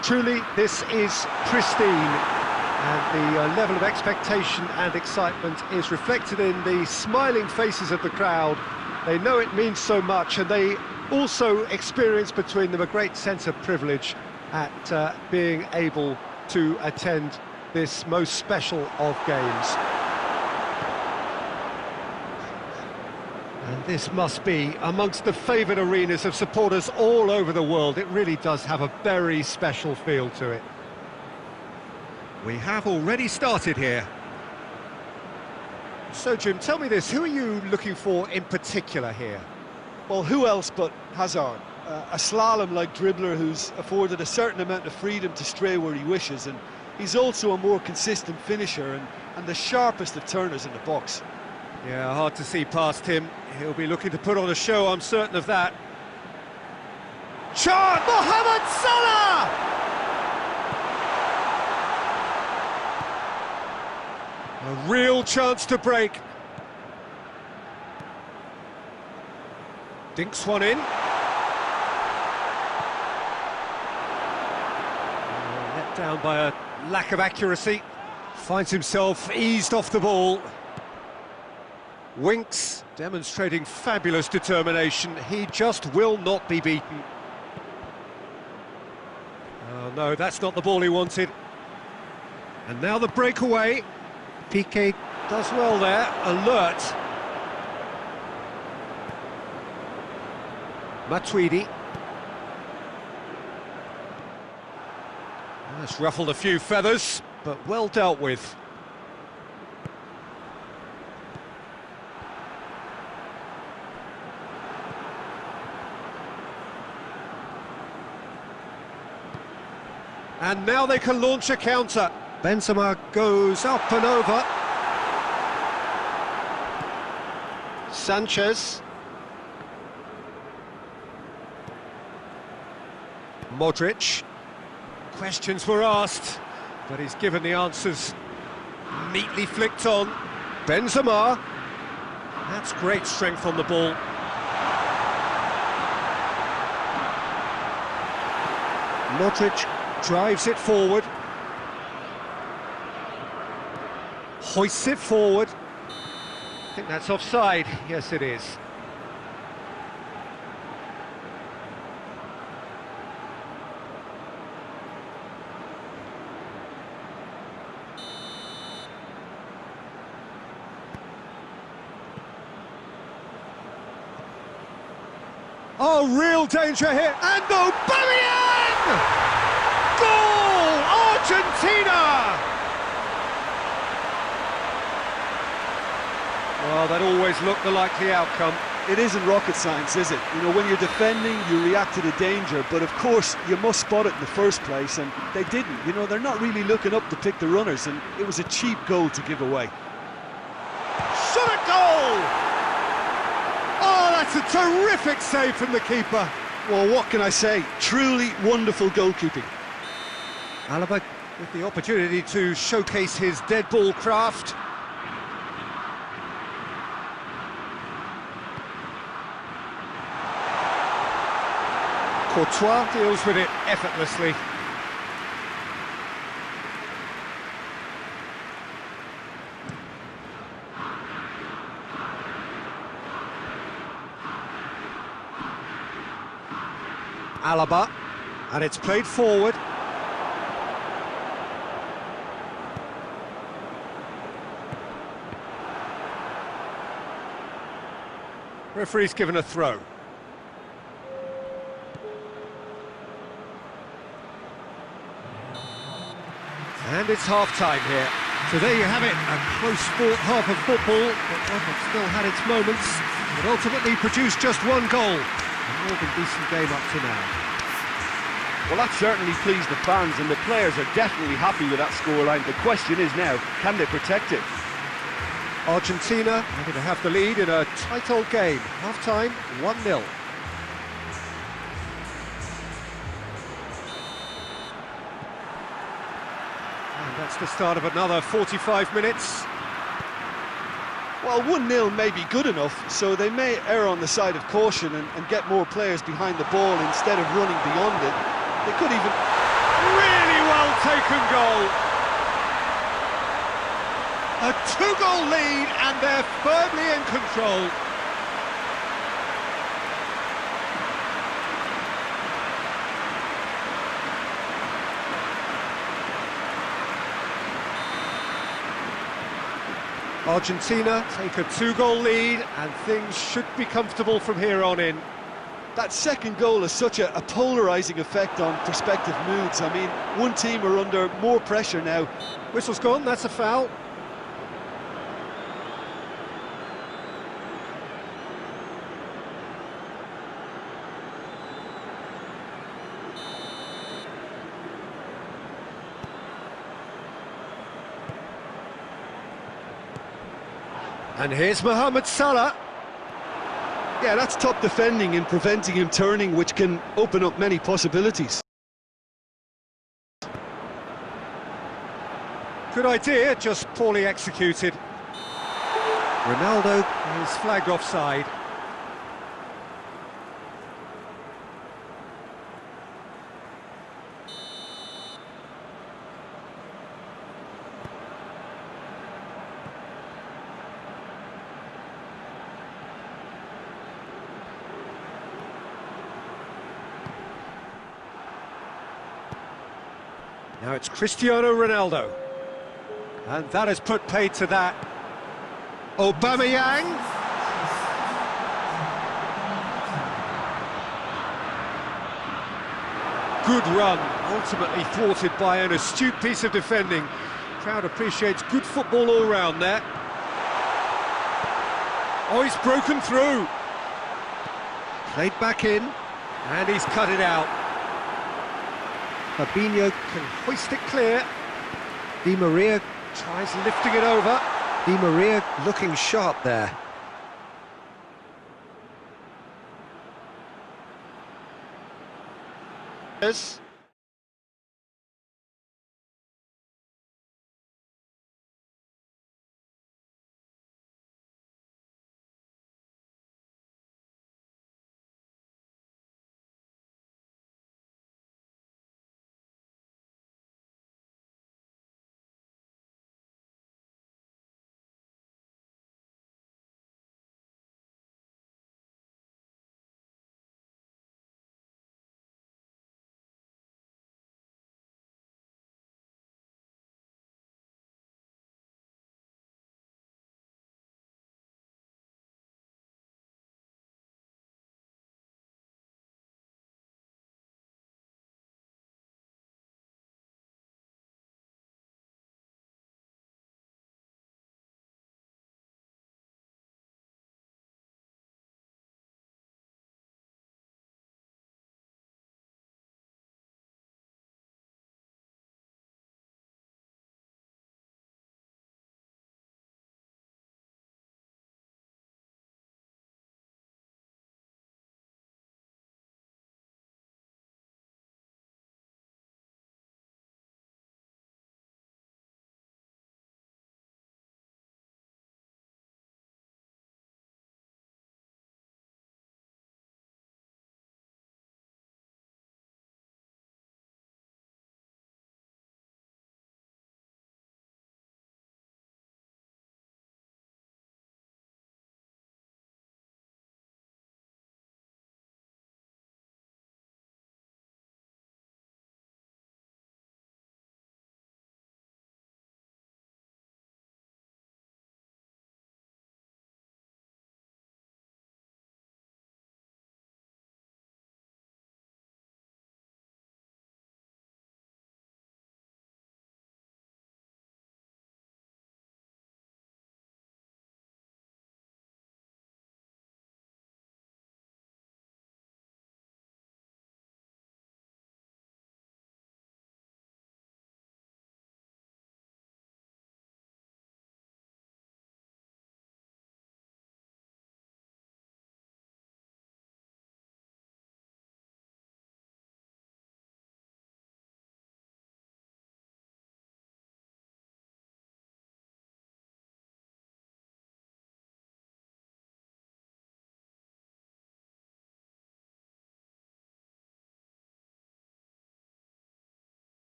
Truly, this is pristine, and the level of expectation and excitement is reflected in the smiling faces of the crowd. They know it means so much, and they also experience between them a great sense of privilege at being able to attend this most special of games. And this must be amongst the favoured arenas of supporters all over the world. It really does have a very special feel to it. We have already started here. So, Jim, tell me this, who are you looking for in particular here? Well, who else but Hazard? A slalom-like dribbler who's afforded a certain amount of freedom to stray where he wishes, and he's also a more consistent finisher and the sharpest of turners in the box. Yeah, hard to see past him. He'll be looking to put on a show, I'm certain of that. Chance! Mohamed Salah! A real chance to break. Dinks one in. Let down by a lack of accuracy. Finds himself eased off the ball. Winks, demonstrating fabulous determination. He just will not be beaten. Oh no, that's not the ball he wanted. And now the breakaway. Piqué does well there, alert. Matuidi. That's ruffled a few feathers, but well dealt with. And now they can launch a counter. Benzema goes up and over. Sanchez. Modric. Questions were asked, but he's given the answers. Neatly flicked on. Benzema. That's great strength on the ball. Modric drives it forward. Hoists it forward. I think that's offside. Yes, it is. Oh, real danger here. And Aubameyang! Goal! Argentina! Well, that always looked the likely outcome. It isn't rocket science, is it? You know, when you're defending, you react to the danger, but of course, you must spot it in the first place, and they didn't. You know, they're not really looking up to pick the runners, and it was a cheap goal to give away. Shot at goal! Oh, that's a terrific save from the keeper. Well, what can I say? Truly wonderful goalkeeping. Alaba with the opportunity to showcase his dead ball craft. Courtois deals with it effortlessly. Alaba, and it's played forward. Referee's given a throw. And it's half-time here. So there you have it, a close-fought half of football, but one that still had its moments, but ultimately produced just one goal. A more than decent game up to now. Well, that certainly pleased the fans, and the players are definitely happy with that scoreline. The question is now, can they protect it? Argentina happy to have the lead in a tight old game. Half-time, 1-0. That's the start of another 45 minutes. Well, 1-0 may be good enough, so they may err on the side of caution and get more players behind the ball instead of running beyond it. They could even... Really well taken goal. A 2-goal lead and they're firmly in control. Argentina take a 2-goal lead and things should be comfortable from here on in. That second goal has such a polarising effect on prospective moods. I mean, one team are under more pressure now. Whistle's gone, that's a foul. And here's Mohamed Salah. Yeah, that's top defending and preventing him turning, which can open up many possibilities. Good idea, just poorly executed. Ronaldo is flagged offside. Now it's Cristiano Ronaldo. And that has put paid to that. Aubameyang. Good run, ultimately thwarted by an astute piece of defending. Crowd appreciates good football all round there. Oh, he's broken through. Played back in, and he's cut it out. Fabinho can hoist it clear. Di Maria tries lifting it over. Di Maria looking sharp there. Yes.